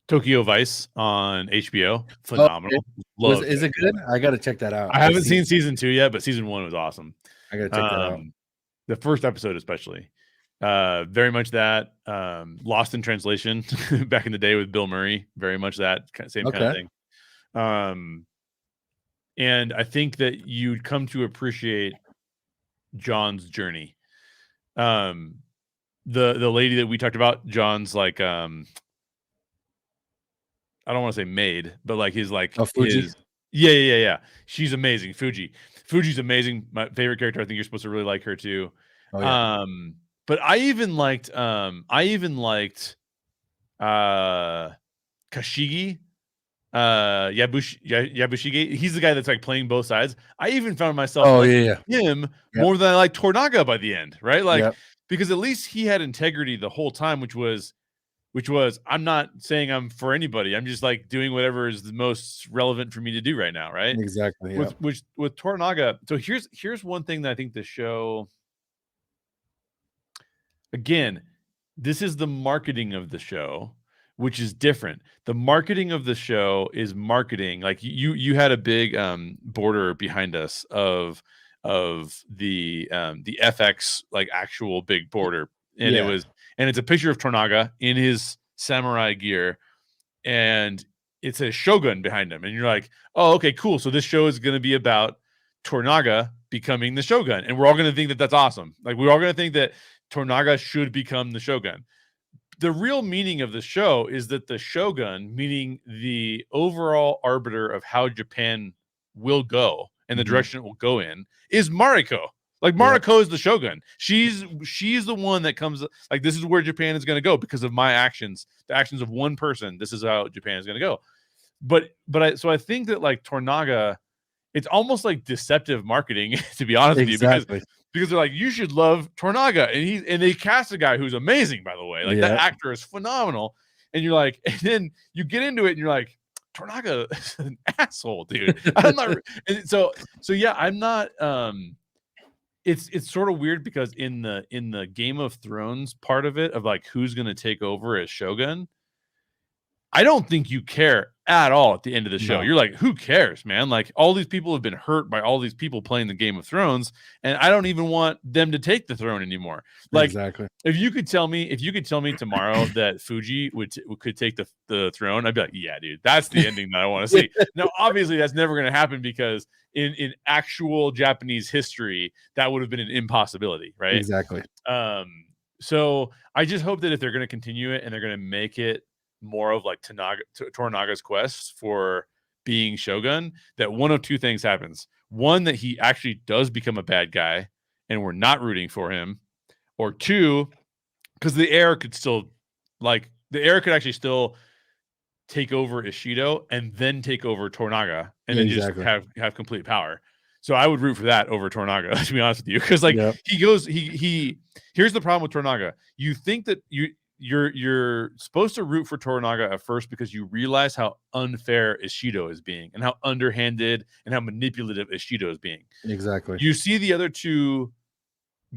Tokyo Vice on HBO. Oh, okay. Phenomenal. Was Loved is that it show. good? I gotta check that out. I haven't seen season 2 yet, but season 1 was awesome. I gotta check that out. Um, the first episode especially. Very much that, Lost in Translation back in the day with Bill Murray, very much that same kind of Okay. thing. Um, and I think that you'd come to appreciate John's journey. Um, the lady that we talked about, John's like, I don't wanna say maid, but like Oh, Fuji? his yeah, yeah, yeah, yeah. She's amazing, Fuji. Fuji's amazing, my favorite character, I think you're supposed to really like her too. Oh yeah. Um, but I even liked, uh, Kashigi, Yabushige. He's the guy that's, like, playing both sides. I even found myself Oh yeah, liking yeah. him Yep. more than I liked Tornaga by the end, right? Like, Yep. because at least he had integrity the whole time, which was I'm not saying I'm for anybody. I'm just like doing whatever is the most relevant for me to do right now, right? Exactly. With Yep. which with Toranaga. So here's one thing that I think the show again, this is the marketing of the show, which is different. The marketing of the show is marketing. Like you had a big border behind us of the FX like actual big border, and Yeah. it's a picture of Tornaga in his samurai gear, and it says Shogun behind him, and you're like, oh, okay, cool. So this show is going to be about Tornaga becoming the Shogun, and we're all going to think that that's awesome. Like we're all going to think that Tornaga should become the Shogun. The real meaning of the show is that the Shogun, meaning the overall arbiter of how Japan will go and the Mhm. direction it will go in, is Mariko. Like Yep. Mariko is the Shogun. She's the one that comes like this is where Japan is going to go because of my actions, the actions of one person. This is how Japan is going to go. So I think that like Tornaga, it's almost like deceptive marketing to be honest with you, Exactly. because they're like, you should love Tornaga, and they cast a guy who's amazing, by the way. Like that Yep. actor is phenomenal, and you're like, and then you get into it, and you're like, Tornaga is an asshole, dude. I'm not. And so yeah, I'm not. It's sort of weird because in the Game of Thrones part of it of like who's going to take over as Shogun, I don't think you care at all at the end of the show. No. You're like, who cares, man? Like all these people have been hurt by all these people playing the Game of Thrones, and I don't even want them to take the throne anymore. Like Exactly. if you could tell me tomorrow that Fuji could take the throne, I'd be like, yeah, dude, that's the ending that I want to see. Now, obviously, that's never going to happen because in actual Japanese history, that would have been an impossibility, right? Exactly. So I just hope that if they're going to continue it and they're going to make it more of like Tornaga's quest for being Shogun, that one of two things happens. One, that he actually does become a bad guy and we're not rooting for him. Or two, because the heir could actually still take over Ishido and then take over Tornaga and Yeah, then just exactly. have complete power. So I would root for that over Tornaga, to be honest with you. Because like Yep. he here's the problem with Tornaga. You think that you're supposed to root for Tornaga at first because you realize how unfair Ishido is being and how underhanded and how manipulative Ishido is being. Exactly. You see the other two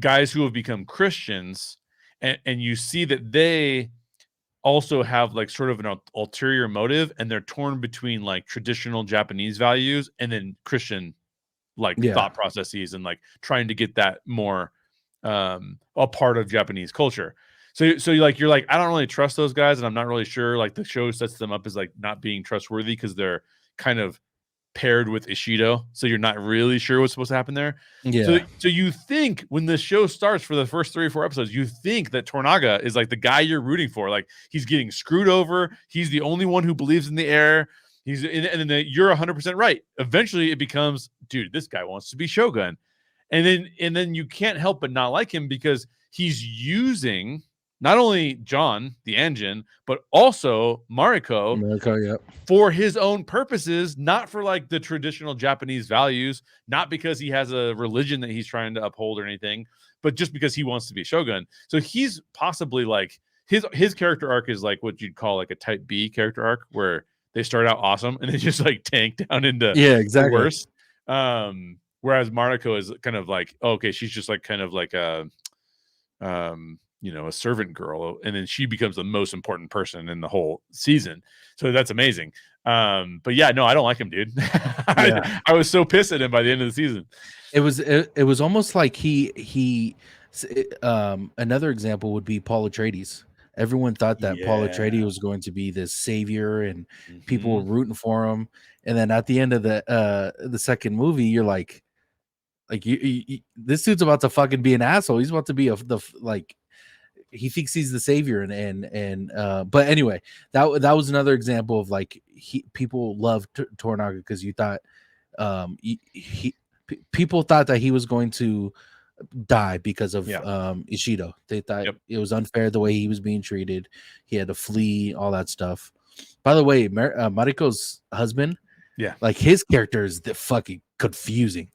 guys who have become Christians, and you see that they also have like sort of an ulterior motive, and they're torn between like traditional Japanese values and then Christian like Yeah. thought processes and like trying to get that more a part of Japanese culture. So you're like, I don't really trust those guys, and I'm not really sure. Like the show sets them up as like not being trustworthy because they're kind of paired with Ishido, so you're not really sure what's supposed to happen there. So Yeah. so you think when the show starts for the first 3 or 4 episodes, you think that Tornaga is like the guy you're rooting for. Like he's getting screwed over. He's the only one who believes in the heir. And then you're 100% right. Eventually it becomes, dude, this guy wants to be Shogun. And then you can't help but not like him because he's using not only John, the engine, but also Mariko America. Yep. for his own purposes, not for like the traditional Japanese values, not because he has a religion that he's trying to uphold or anything, but just because he wants to be Shogun. So he's possibly like his character arc is like what you'd call like a type B character arc where they start out awesome and they just like tank down into Yeah. the Exactly. worst. Whereas Mariko is kind of like, oh, okay, she's just like kind of like a a servant girl, and then she becomes the most important person in the whole season. So that's amazing. But yeah, no, I don't like him, dude. Yeah. I was so pissed at him by the end of the season. It was almost like another example would be Paul Atreides. Everyone thought that Paul Atreides Yeah. was going to be this savior and people were Mm-hmm. rooting for him. And then at the end of the second movie, you're like this dude's about to fucking be an asshole. He's about to be he thinks he's the savior but anyway, that was another example of like people love Tornaga because you thought people thought that he was going to die because of Yeah. Ishido. They thought Yep. it was unfair the way he was being treated. He had to flee, all that stuff. By the way, Mariko's husband, Yeah. like his character is fucking confusing.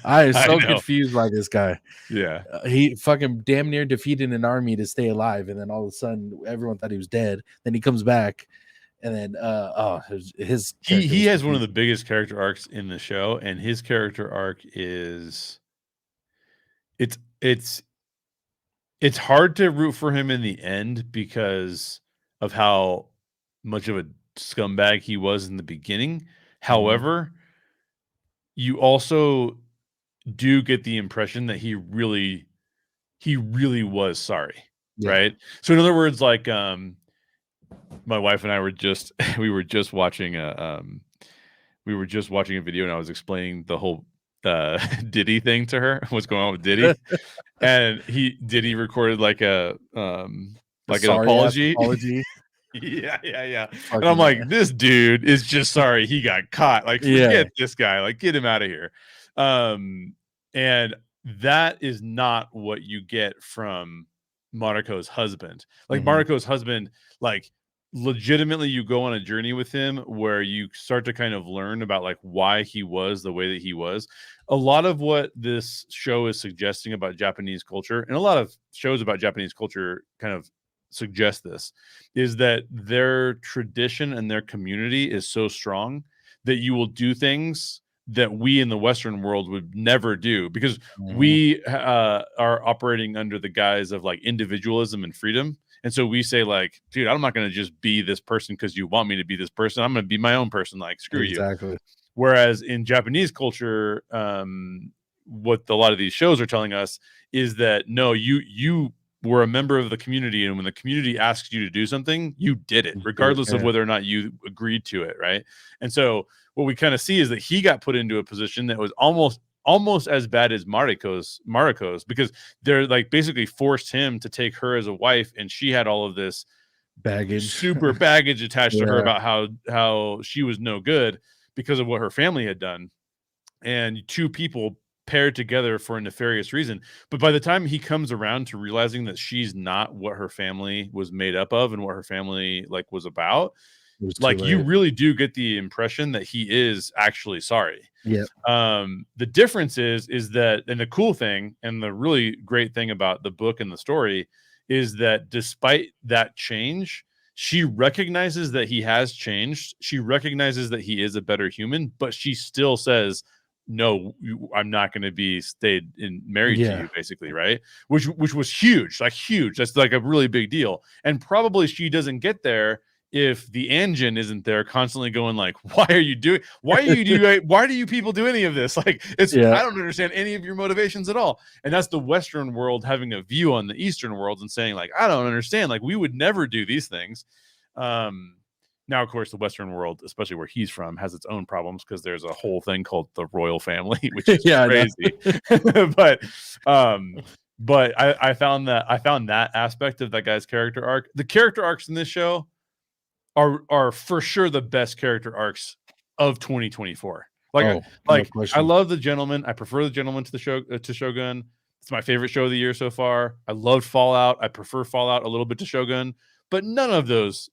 I am I so know. confused by this guguy. Yeah. He fucking damn near defeated an army to stay alive, and then all of a sudden everyone thought he was dead. Then he comes back, and then his He was has one of confusing. the biggest character arcs in the show, and his character arc is it's it's it's hard to root for him in the end because of how much of a scumbag he was in the beginning. Mhm. However, you also do get the impression that he really was sorry, Yeah. right? So in other words, like my wife and I were just we were just watching a video, and I was explaining the whole Diddy thing to her, what's going on with Diddy. And Diddy recorded A like an sorry ass apology. apology. Yeah, yeah, yeah. And I'm Fucking like, this dude is just sorry he got caught. Like, yeah. forget this guy. Like, get him out of here. Um, and that is not what you get from Maruko's husband. Like Hmm. Maruko's husband, like legitimately you go on a journey with him where you start to kind of learn about like why he was the way that he was. A lot of what this show is suggesting about Japanese culture, and a lot of shows about Japanese culture kind of suggest this, is that their tradition and their community is so strong that you will do things that we in the Western world would never do, because Hmm. we are operating under the guise of like individualism and freedom. And so we say like, dude, I'm not going to just be this person because you want me to be this person. I'm going to be my own person. Like, screw you. Exactly. Whereas in Japanese culture, what a lot of these shows are telling us is that no, you were a member of the community, and when the community asks you to do something, you did it, You do it. regardless of Yeah. whether or not you agreed to it, right? And so what we kind of see is that he got put into a position that was almost as bad as Mariko's, because they're like basically forced him to take her as a wife, and she had all of this Baggage. super baggage attached to her Yeah. about how she was no good because of what her family had done, and two people paired together for a nefarious reason. But by the time he comes around to realizing that she's not what her family was made up of and what her family like was about, It was too like you late. really do get the impression that he is actually sorry. Yeah. The difference is that, and the cool thing and the really great thing about the book and the story is that despite that change, she recognizes that he has changed. She recognizes that he is a better human, but she still says, "No, I'm not going to be stayed in married to Yeah. you," basically, right? Which was huge, like huge. That's like a really big deal, and probably she doesn't get there if the engine isn't there constantly going like, why do you people do any of this? Like, Yeah. I don't understand any of your motivations at all. And that's the Western world having a view on the Eastern world and saying like, I don't understand, like we would never do these things. um Now, of course, the Western world, especially where he's from, has its own problems because there's a whole thing called the royal family, which is Yeah. I know. crazy. but um but I found that aspect of that guy's character arc. The character arcs in this show are for sure the best character arcs of 2024. Oh, no I question. love The Gentleman. I prefer The Gentleman to the show to Shogun. It's my favorite show of the year so far. I love Fallout. I prefer Fallout a little bit to Shogun, but none of those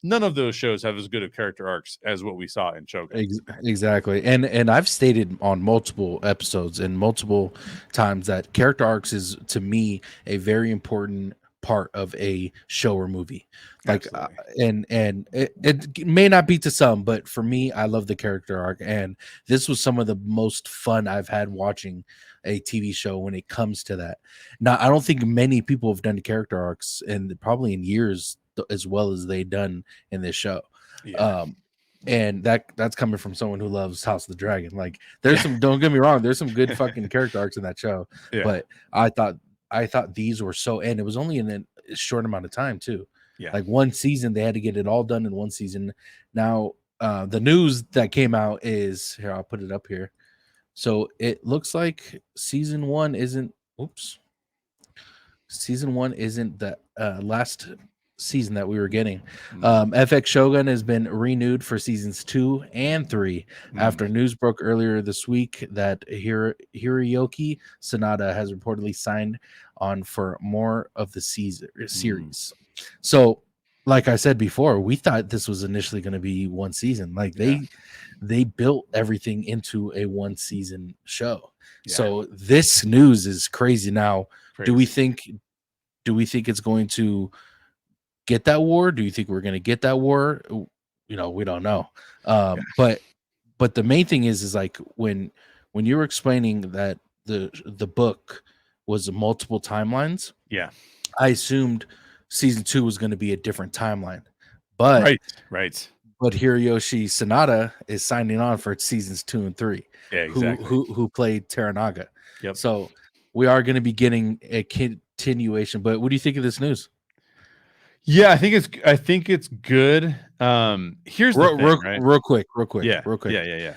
shows have as good of character arcs as what we saw in Shogun. Exactly. And I've stated on multiple episodes and multiple times that character arcs is to me a very important part of a show or movie. Like Absolutely. and it may not be to some, but for me I love the character arc, and this was some of the most fun I've had watching a TV show when it comes to that. Now, I don't think many people have done character arcs and probably in years as well as they done in this show. Yeah. Um and that's coming from someone who loves House of the Dragon. Like, there's some, don't get me wrong, there's some good fucking character arcs in that show, Yeah. but I thought these were so, and it was only in a short amount of time too. Yeah. Like one season, they had to get it all done in one season. Now, the news that came out is here. I'll put it up here. So it looks like season one isn't. Oops. Season one isn't the last season that we were getting. FX Shogun has been renewed for seasons 2 and 3 after news broke earlier this week that Hiroyuki Sanada has reportedly signed on for more of the series. So, like I said before, we thought this was initially going to be one season. Like Yeah. they built everything into a one season show. Yeah. So this news is crazy. Now, do we Crazy. think it's going to get that war? Do you think we're going to get that war? We don't know. Yeah. But the main thing is like when you were explaining that the book was multiple timelines, Yeah. I assumed season 2 was going to be a different timeline. But Right. but Hiroyoshi Sanada is signing on for seasons 2 and 3. Yeah, exactly. Who played Teranaga. Yep. So we are going to be getting a continuation. But what do you think of this news? Yeah, I think it's good. Here's the Real, thing, real, right? real quick, real quick, Yeah. real quick. Yeah, yeah, yeah.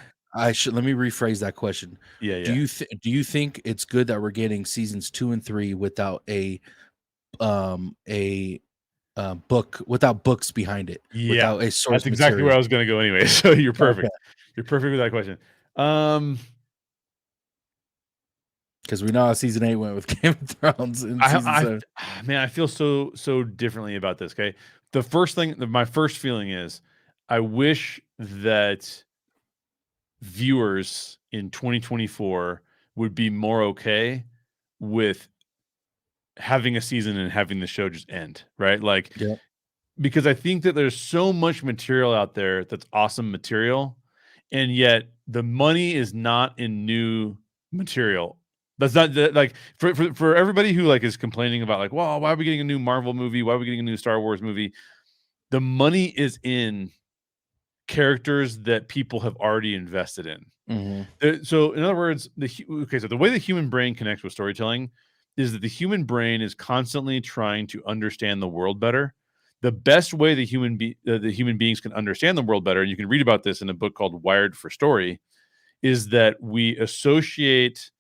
Let me rephrase that question. Yeah, yeah. Do you think it's good that we're getting seasons 2 and 3 without a book, without books behind it, Yeah. without a That's source exactly where I material? was gonna go anyway. So you're Okay. perfect. You're perfect with that question. Um, Because we know how season 8 went with Game of Thrones in season 7. man, I feel so differently about this. Okay. My first feeling is I wish that viewers in 2024 would be more okay with having a season and having the show just end, right? Like, Yep. because I think that there's so much material out there that's awesome material, and yet the money is not in new material. That's not like for everybody who like is complaining about like, well, why are we getting a new Marvel movie? Why are we getting a new Star Wars movie? The money is in characters that people have already invested in. Hmm. So, in other words, so the way the human brain connects with storytelling is that the human brain is constantly trying to understand the world better. The best way the human beings can understand the world better, and you can read about this in a book called Wired for Story, is that we associate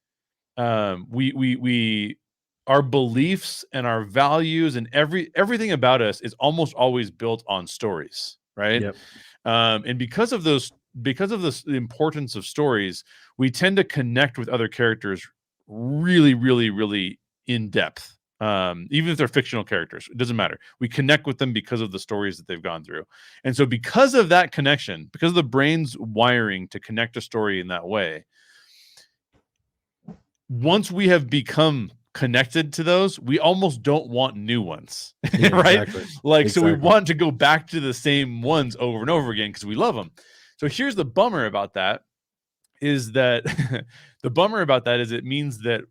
we our beliefs and our values and everything about us is almost always built on stories, right? Yep. And because of the importance of stories, we tend to connect with other characters really in depth. Even if they're fictional characters, it doesn't matter. We connect with them because of the stories that they've gone through. And so because of that connection, because of the brain's wiring to connect a story in that way, once we have become connected to those, we almost don't want new ones, Yeah, right? exactly. Like, so we Exactly. want to go back to the same ones over and over again because we love them. So here's the bummer about that is that it means that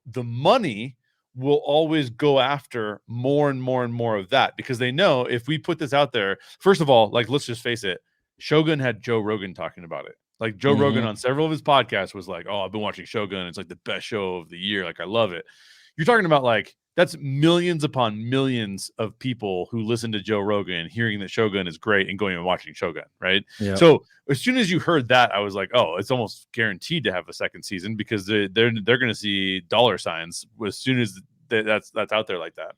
the money will always go after more and more and more of that because they know if we put this out there, first of all, like let's just face it, Shogun had Joe Rogan talking about it. Like Joe Rogan Hmm. on several of his podcasts was like, "Oh, I've been watching Shogun. It's like the best show of the year. Like I love it." You're talking about like that's millions upon millions of people who listen to Joe Rogan hearing that Shogun is great and going and watching Shogun, right? Yep. So as soon as you heard that, I was like, oh, it's almost guaranteed to have a second season because they're going to see dollar signs as soon as that's out there like that.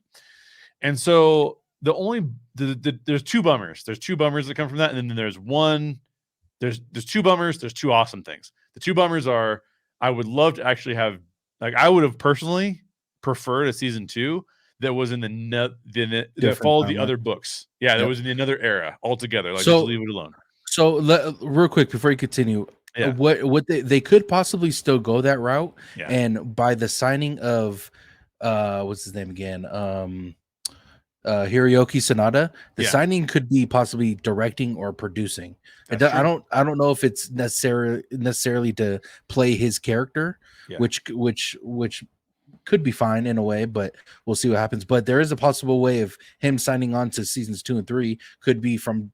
And so there's two bummers. There's two bummers that come from that, and then there's two bummers. There's two awesome things. The two bummers are I would love to actually have like I would have personally preferred a season two that was in that Different followed the timeline. other books. Yeah, that Yep. was in another era altogether. Like just So leave it alone. real quick before you continue, Yeah, what they could possibly still go that route, yeah, and by the signing of what's his name again, Hiroyuki Sanada, the yeah. signing could be possibly directing or producing. That's true. I don't know if it's necessarily to play his character, Yeah. which could be fine in a way, but we'll see what happens. But there is a possible way of him signing on to seasons 2 and 3 could be from,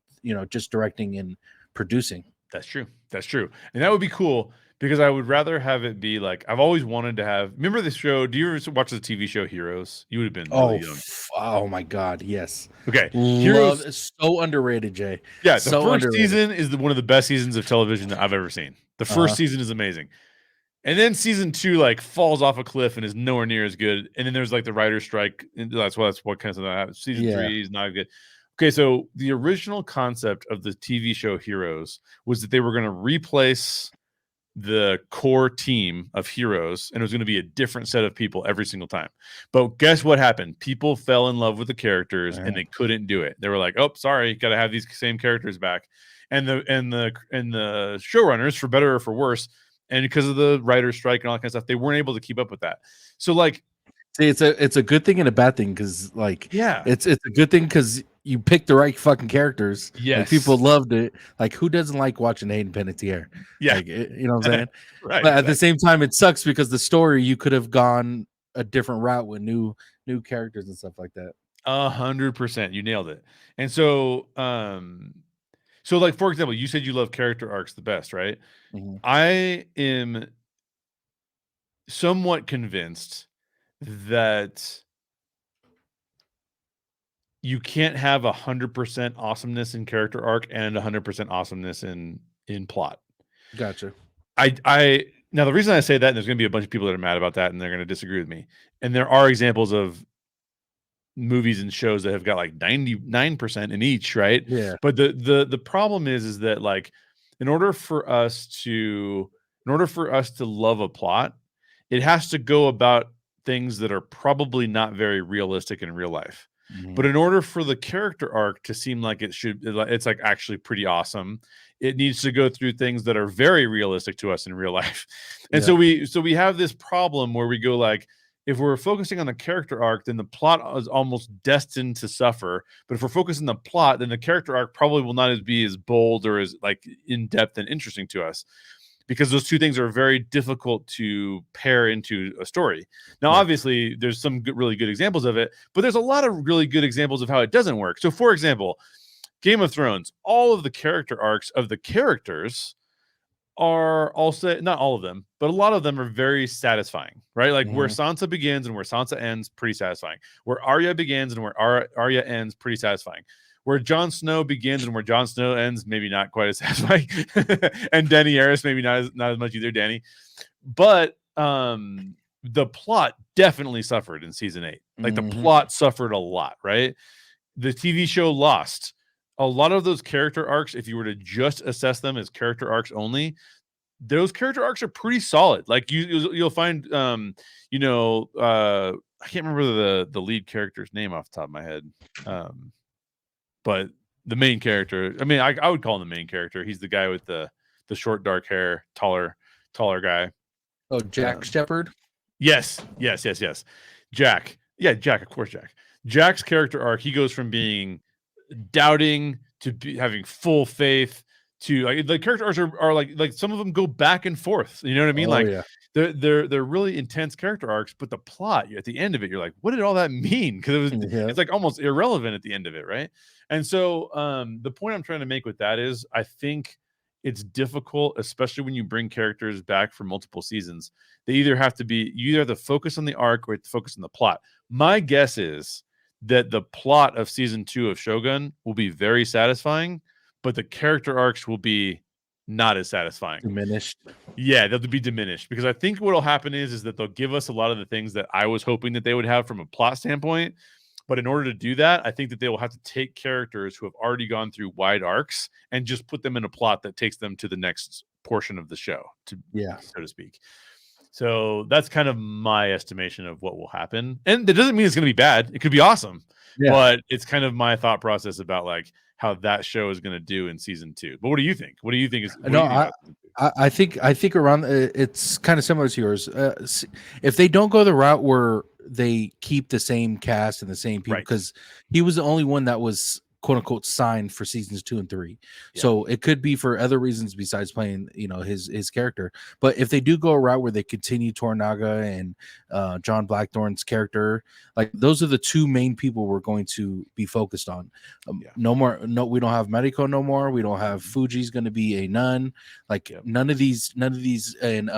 just directing and producing. That's true. That's true. And that would be cool because I would rather have it be like I've always wanted to have. Remember the show? Do you ever watch the TV show Heroes? You would have been really young. Oh my god, yes. Okay. Love, Heroes. it's so underrated, Jay. Yeah. The So first underrated. season is one of the best seasons of television that I've ever seen. The first Uh-huh. season is amazing. And then season two like falls off a cliff and is nowhere near as good. And then there's like the writer's strike. And that's what kind of that happens. Season Yeah. three is not good. Okay, so the original concept of the TV show Heroes was that they were going to replace the core team of heroes and it was going to be a different set of people every single time. But guess what happened? People fell in love with the characters and they couldn't do it. They were like, "Oh, sorry, got to have these same characters back." And the showrunners, for better or for worse, and because of the writer's strike and all that kind of stuff, they weren't able to keep up with that. So like, See, it's a good thing and a bad thing because like yeah, it's a good thing because you picked the right fucking characters. Like people yes, loved it. Like who doesn't like watching Hayden Panettiere? yeah, Like you know what I'm saying? right, But at the exactly. same time, it sucks because the story you could have gone a different route with new characters and stuff like that. 100%, you nailed it. And so, so like for example, you said you love character arcs the best, right? Mhm. I am somewhat convinced that you can't have 100% awesomeness in character arc and 100% awesomeness in plot. Gotcha. I now the reason I say that, and there's going to be a bunch of people that are mad about that, and they're going to disagree with me. And there are examples of movies and shows that have got like 99% in each, right? Yeah. But the problem is that like in order for us to love a plot, it has to go about things that are probably not very realistic in real life. But in order for the character arc to seem like it's like actually pretty awesome, it needs to go through things that are very realistic to us in real life. And Yeah. so we have this problem where we go like, if we're focusing on the character arc, then the plot is almost destined to suffer. But if we're focusing on the plot, then the character arc probably will not be as bold or as like in depth and interesting to us, because those two things are very difficult to pair into a story. Now, Yeah. obviously, there's some really good examples of it, but there's a lot of really good examples of how it doesn't work. So, for example, Game of Thrones, all of the character arcs of the characters are also, not all of them, but a lot of them are very satisfying, right? Like where Sansa begins and where Sansa ends, pretty satisfying. Where Arya begins and where Arya ends, pretty satisfying. Where Jon Snow begins and where Jon Snow ends, maybe not quite as satisfying. And Daenerys, maybe not as much either, Danny. But the plot definitely suffered in season 8. Like the plot suffered a lot, right? The TV show Lost, a lot of those character arcs, if you were to just assess them as character arcs only, those character arcs are pretty solid. Like you'll find, I can't remember the lead character's name off the top of my head, but the main character. I mean, I would call him the main character. He's the guy with the short dark hair, taller guy. Oh, Jack Shepard. Yes. Jack. Yeah, Jack. Of course, Jack. Jack's character arc. He goes from being doubting to having full faith to like the character arcs are like some of them go back and forth. You know what I mean? Yeah. They're really intense character arcs, but the plot at the end of it, you're like, what did all that mean? Because it's like almost irrelevant at the end of it, right? And so the point I'm trying to make with that is I think it's difficult, especially when you bring characters back for multiple seasons. You either have to focus on the arc or focus on the plot. My guess is that the plot of season 2 of Shōgun will be very satisfying, but the character arcs will be not as satisfying. Diminished. Yeah, they'll be diminished, because I think what will happen is that they'll give us a lot of the things that I was hoping that they would have from a plot standpoint. But in order to do that, I think that they will have to take characters who have already gone through wide arcs and just put them in a plot that takes them to the next portion of the show, so to speak. So that's kind of my estimation of what will happen. And that doesn't mean it's going to be bad. It could be awesome. Yeah. But it's kind of my thought process about like how that show is going to do in season 2. But what do you think? What do you think is? I think around it's kind of similar to yours. If they don't go the route where they keep the same cast and the same people, because he was the only one that was quote unquote signed for seasons 2 and 3. Yeah. So it could be for other reasons besides playing, his character. But if they do go a route where they continue Toranaga and John Blackthorne's character, like those are the two main people we're going to be focused on. No more. No, we don't have Mariko no more. We don't have Fuji's going to be a nun. Like none of these, and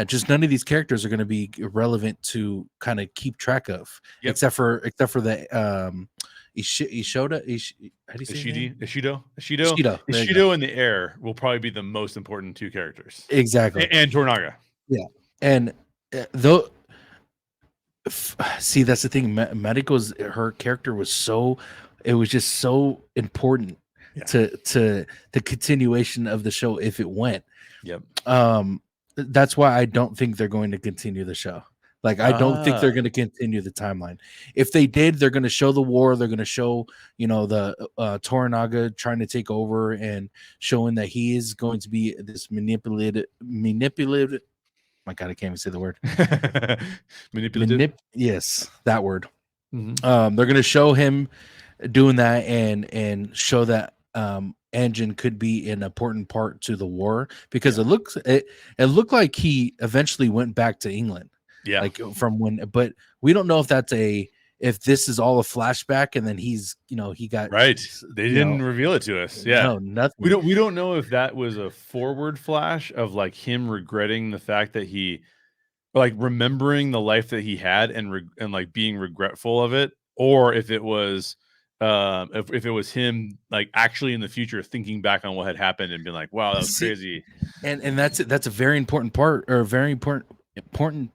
just none of these characters are going to be relevant to kind of keep track of, except for the Ishido in the air will probably be the most important two characters. Exactly. And Toranaga. Yeah. And though, see, that's the thing. Her character was just so important to the continuation of the show if it went. Yep. That's why I don't think they're going to continue the show. Like, I don't think they're going to continue the timeline. If they did, they're going to show the war. They're going to show, the Toranaga trying to take over and showing that he is going to be this manipulative. My God, I can't even say the word. Manipulative. Yes, that word. Mm-hmm. They're going to show him doing that and show that Anjin could be an important part to the war, because it looked like he eventually went back to England. Yeah, like from when, but we don't know if if this is all a flashback and then he's, he got right. They didn't reveal it to us. Yeah, no, nothing. We don't know if that was a forward flash of like him regretting the fact that he like remembering the life that he had and like being regretful of it, or if it was if it was him like actually in the future thinking back on what had happened and being like, wow, that was See, crazy. and that's a very important part, or a very important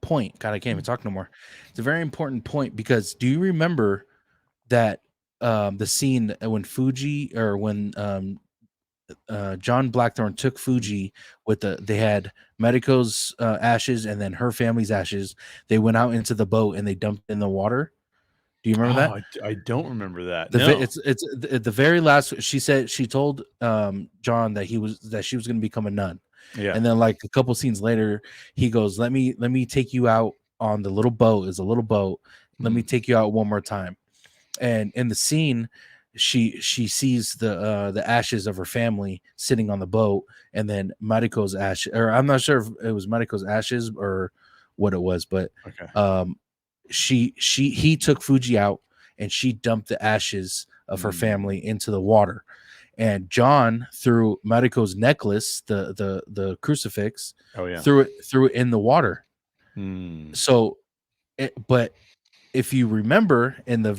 point. God, I can't even talk no more. It's a very important point, because do you remember that the scene when Fuji, or when John Blackthorne took Fuji with they had Medico's ashes and then her family's ashes. They went out into the boat and they dumped in the water. Do you remember Oh, that? I don't remember that. The No. it's at the very last. She said she told John that she was going to become a nun, Yeah. and then like a couple scenes later, he goes, let me take you out on the little boat. Is a little boat. Let me Mm. take you out one more time." And in the scene, she sees the ashes of her family sitting on the boat, and then Mariko's ash, or I'm not sure if it was Mariko's ashes or what it was, but Okay. um he took Fuji out, and she dumped the ashes of her family into the water. And John threw Mariko's necklace, the crucifix, Oh yeah. threw it in the water. Mm. So but if you remember in the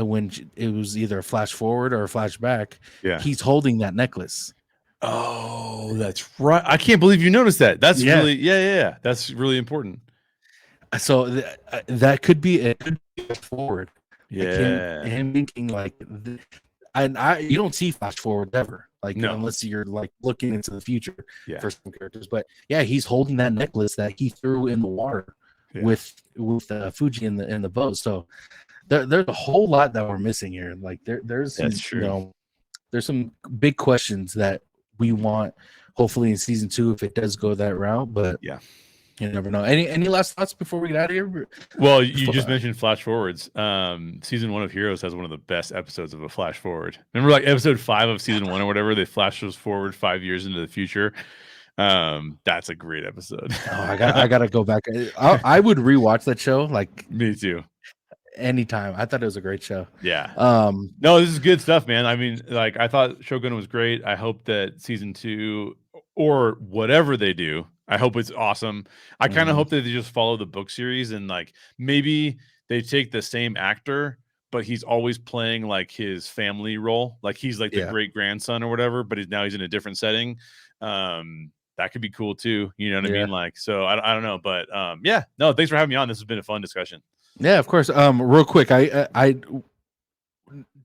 when it was either a flash forward or a flashback, Yeah. he's holding that necklace. Oh, that's right. I can't believe you noticed that. That's Yeah. really yeah. That's really important. So that could be it. Could be a forward, like Yeah. him thinking like, and you don't see flash forward ever, like No. unless you're like looking into the future Yeah. for some characters. But yeah, he's holding that necklace that he threw in the water Yeah. with Fuji in the boat. So there's a whole lot that we're missing here. Like there's That's some, true. there's some big questions that we want, hopefully in season 2, if it does go that route. But Yeah. you never know. Any last thoughts before we get out of here? Well, you just mentioned flash forwards. Season 1 of Heroes has one of the best episodes of a flash forward. Remember, like episode 5 of season 1 or whatever, they flash us forward 5 years into the future. That's a great episode. Oh, I gotta go back. I would rewatch that show like Me too. anytime. I thought it was a great show. Yeah. Um, No, this is good stuff, man. I mean, like I thought Shogun was great. I hope that season 2 or whatever they do, I hope it's awesome. I kind of mhm, hope that they just follow the book series and like maybe they take the same actor, but he's always playing like his family role, like he's like the yeah, great grandson or whatever, but he's in a different setting. That could be cool too. You know what I yeah, mean? Like, so I don't know, but yeah, no, thanks for having me on. This has been a fun discussion. yeah. Of course. Real quick, I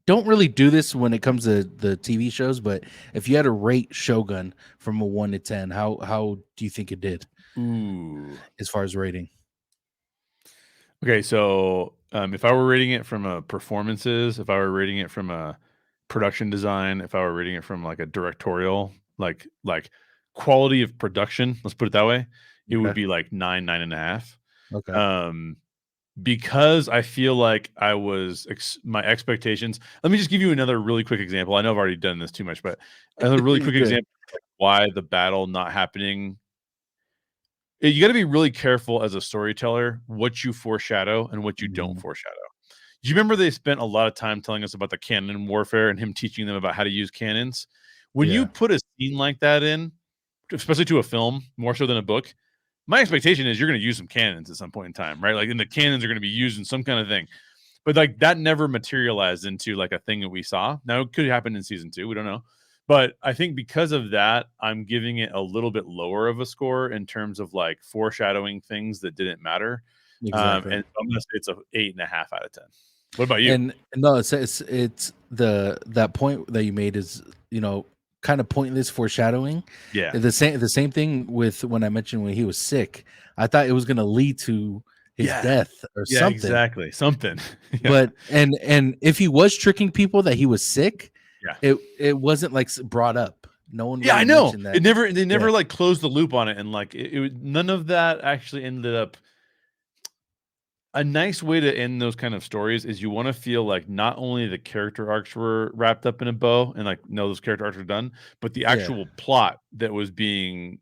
don't really do this when it comes to the TV shows, but if you had to rate Shogun from a 1 to 10, how do you think it did Ooh. as far as rating? Okay, so if I were rating it from a performances, if I were rating it from a production design, if I were rating it from like a directorial, like quality of production, let's put it that way, it would Okay. be like 9.5. Okay. Um, because I feel like my expectations. Let me just give you another really quick example. I know I've already done this too much, but another really You're quick good. example of, like, why the battle not happening. You got to be really careful as a storyteller what you foreshadow and what you don't Mhm. foreshadow. Do you remember they spent a lot of time telling us about the cannon warfare and him teaching them about how to use cannons? When you Yeah. put a scene like that in, especially to a film, more so than a book, my expectation is you're going to use some cannons at some point in time, right? Like, and the cannons are going to be used in some kind of thing. But like that never materialized into like a thing that we saw. Now it could happen in season 2. We don't know. But I think because of that, I'm giving it a little bit lower of a score in terms of like foreshadowing things that didn't matter. Exactly. And I'm gonna say it's a 8.5 out of 10. What about you? And no, it's the that point that you made is, kind of pointless foreshadowing. Yeah. The same thing with when I mentioned when he was sick. I thought it was going to lead to his Yeah. death or Yeah, something. exactly. Something. Yeah. But and if he was tricking people that he was sick, Yeah. it wasn't like brought up. No one Yeah, I really know. mentioned that. They never Yeah, like closed the loop on it, and like none of that actually ended up. A nice way to end those kind of stories is you want to feel like not only the character arcs were wrapped up in a bow and like no, those character arcs are done, but the yeah, actual plot that was being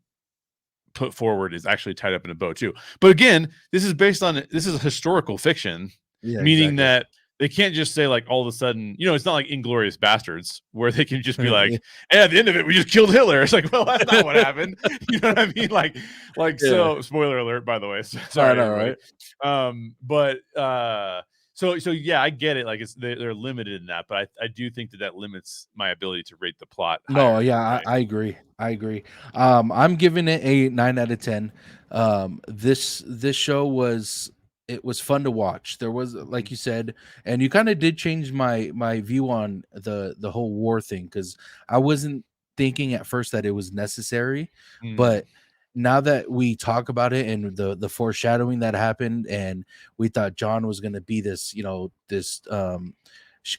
put forward is actually tied up in a bow too. But again, this is historical fiction, yeah, meaning exactly. that they can't just say like all of a sudden, it's not like Inglorious Bastards where they can just be like, hey, at the end of it, we just killed Hitler. It's like, well, that's not what happened. You know what I mean? Yeah. So spoiler alert, by the way. I Sorry, know, everybody. right? But so yeah, I get it. Like they're limited in that, but I do think that limits my ability to rate the plot No, higher. yeah, Right. I agree. I agree. I'm giving it a 9 out of 10. This show was fun to watch. There was, like Mhm. you said, and you kind of did change my view on the whole war thing, because I wasn't thinking at first that it was necessary, Mm. but now that we talk about it and the foreshadowing that happened, and we thought John was going to be this, this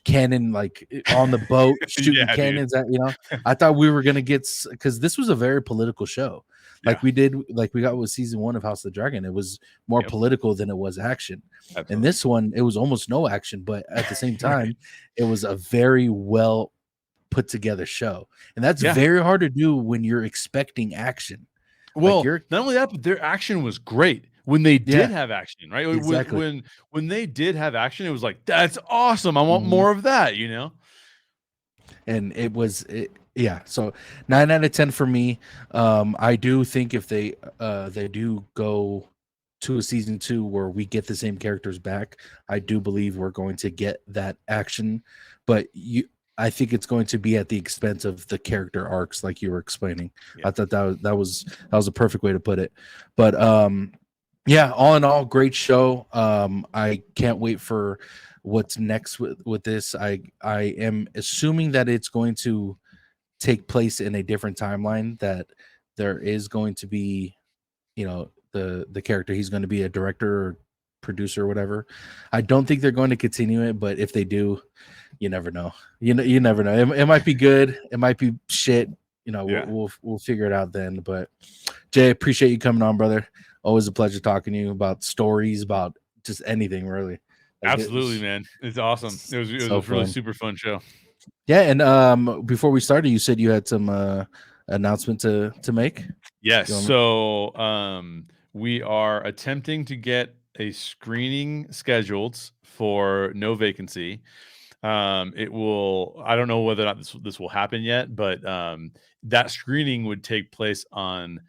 cannon, like on the boat shooting Yeah, dude. cannons at, I thought we were gonna get, because this was a very political show, Yeah. like we got with season 1 of House of the Dragon. It was more Yep. political than it was action. And Absolutely. this one, it was almost no action, but at the same Right. time, it was a very well put together show. And that's Yeah. very hard to do when you're expecting action. Like Well, you're not only that, but their action was great when they Yeah, did have action, right? exactly. When they did have action, it was like, that's awesome. I want Mhm. more of that. And yeah, so 9 out of 10 for me. I do think if they do go to a season 2 where we get the same characters back, I do believe we're going to get that action, but I think it's going to be at the expense of the character arcs, like you were explaining. Yeah. I thought that was a perfect way to put it. But yeah, all in all, great show. I can't wait for what's next with this. I am assuming that it's going to take place in a different timeline, that there is going to be, the character, he's going to be a director or producer or whatever. I don't think they're going to continue it, but if they do, you never know. You never know. It might be good, it might be shit. Yeah. We'll figure it out then. But Jay, appreciate you coming on, brother. Always a pleasure talking to you about stories, about just anything really. Like it Absolutely, was man. It's awesome. It was so a really fun. super fun show. Yeah, and before we started, you said you had some announcement to make. Yes. You want me? So we are attempting to get a screening scheduled for No Vacancy. I don't know whether or not this will happen yet, but that screening would take place on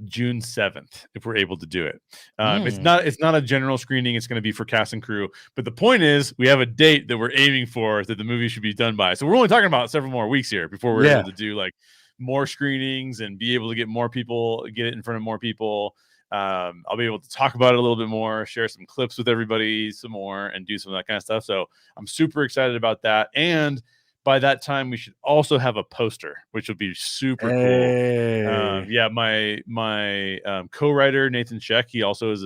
June 7th if we're able to do it. Mm, It's not a general screening, it's going to be for cast and crew, but the point is we have a date that we're aiming for that the movie should be done by. So we're only talking about several more weeks here before we're able yeah. to do like more screenings and be able to get more people, get it in front of more people. I'll be able to talk about it a little bit more, share some clips with everybody some more, and do some of that kind of stuff. So I'm super excited about that. And by that time, we should also have a poster, which will be super cool. Hey. Yeah, my co-writer Nathan Sheck, he also is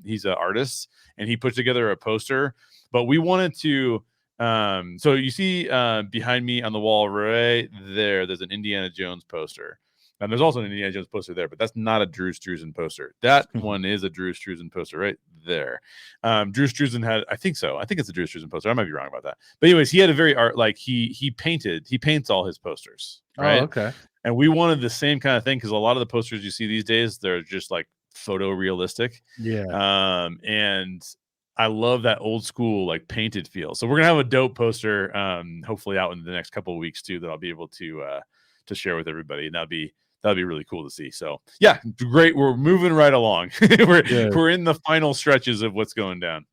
he's an artist, and he put together a poster. But we wanted to. So you see behind me on the wall right there, there's an Indiana Jones poster. And there's also an Indiana Jones poster there, but that's not a Drew Struzan poster. That one is a Drew Struzan poster right there. Drew Struzan had, I think so. I think it's a Drew Struzan poster. I might be wrong about that. But anyways, he had a very art, like he paints all his posters, Oh, right? okay. And we wanted the same kind of thing because a lot of the posters you see these days, they're just like photorealistic. Yeah. And I love that old school like painted feel. So we're gonna have a dope poster, hopefully out in the next couple of weeks too, that I'll be able to share with everybody, and that'd be really cool to see. So yeah, great. We're moving right along. Good. We're in the final stretches of what's going down.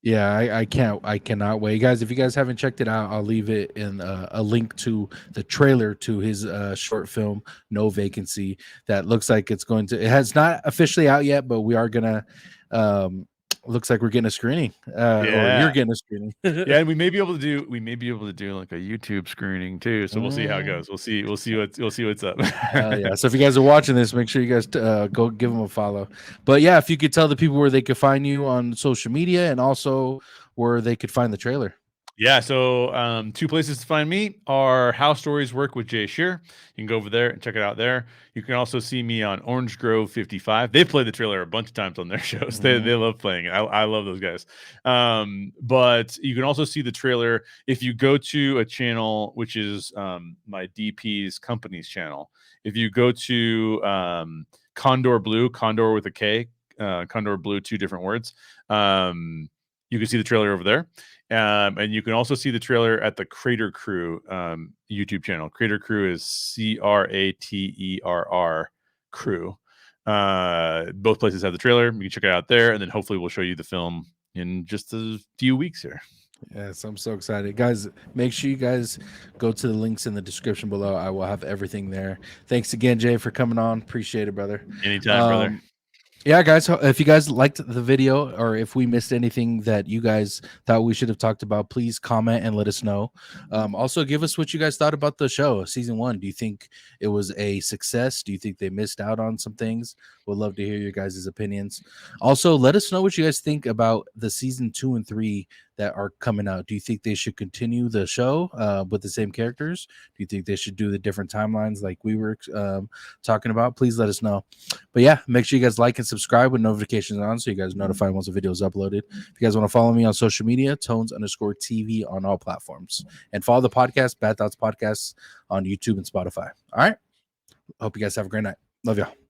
Yeah, I cannot wait, guys. If you guys haven't checked it out, I'll leave it in a link to the trailer to his short film No Vacancy. That looks like it has not officially out yet, but we are gonna um looks like we're getting a screening, or you're Yeah. getting a screening. Yeah, and we may be able to do like a YouTube screening too. So we'll see how it Mm. goes. We'll see what's up. Hell yeah. So if you guys are watching this, make sure you guys go give them a follow. But yeah, if you could tell the people where they could find you on social media, and also where they could find the trailer. Yeah, so two places to find me are How Stories Work with Jay Shear. You can go over there and check it out there. You can also see me on Orange Grove 55. They've played the trailer a bunch of times on their shows. Mhm. They love playing it. I love those guys. But you can also see the trailer if you go to a channel, which is my DP's company's channel. If you go to Condor Blue, Condor with a K, Condor Blue, two different words. you can see the trailer over there. And you can also see the trailer at the Crater Crew YouTube channel. Crater Crew is Craterr Crew. Both places have the trailer. You can check it out there, and then hopefully we'll show you the film in just a few weeks here. Yes, I'm so excited. Guys, make sure you guys go to the links in the description below. I will have everything there. Thanks again, Jay, for coming on. Appreciate it, brother. Anytime, brother. Yeah, guys, if you guys liked the video or if we missed anything that you guys thought we should have talked about, please comment and let us know. Also, give us what you guys thought about the show, season 1. Do you think it was a success? Do you think they missed out on some things? We'd love to hear your guys' opinions. Also, let us know what you guys think about the season 2 and 3 that are coming out. Do you think they should continue the show with the same characters? Do you think they should do the different timelines like we were talking about? Please let us know. But yeah, make sure you guys like and subscribe with notifications on so you guys notified once the video is uploaded. If you guys want to follow me on social media, Tones_TV on all platforms. And follow the podcast, Bad Thoughts Podcast, on YouTube and Spotify. All right. Hope you guys have a great night. Love y'all.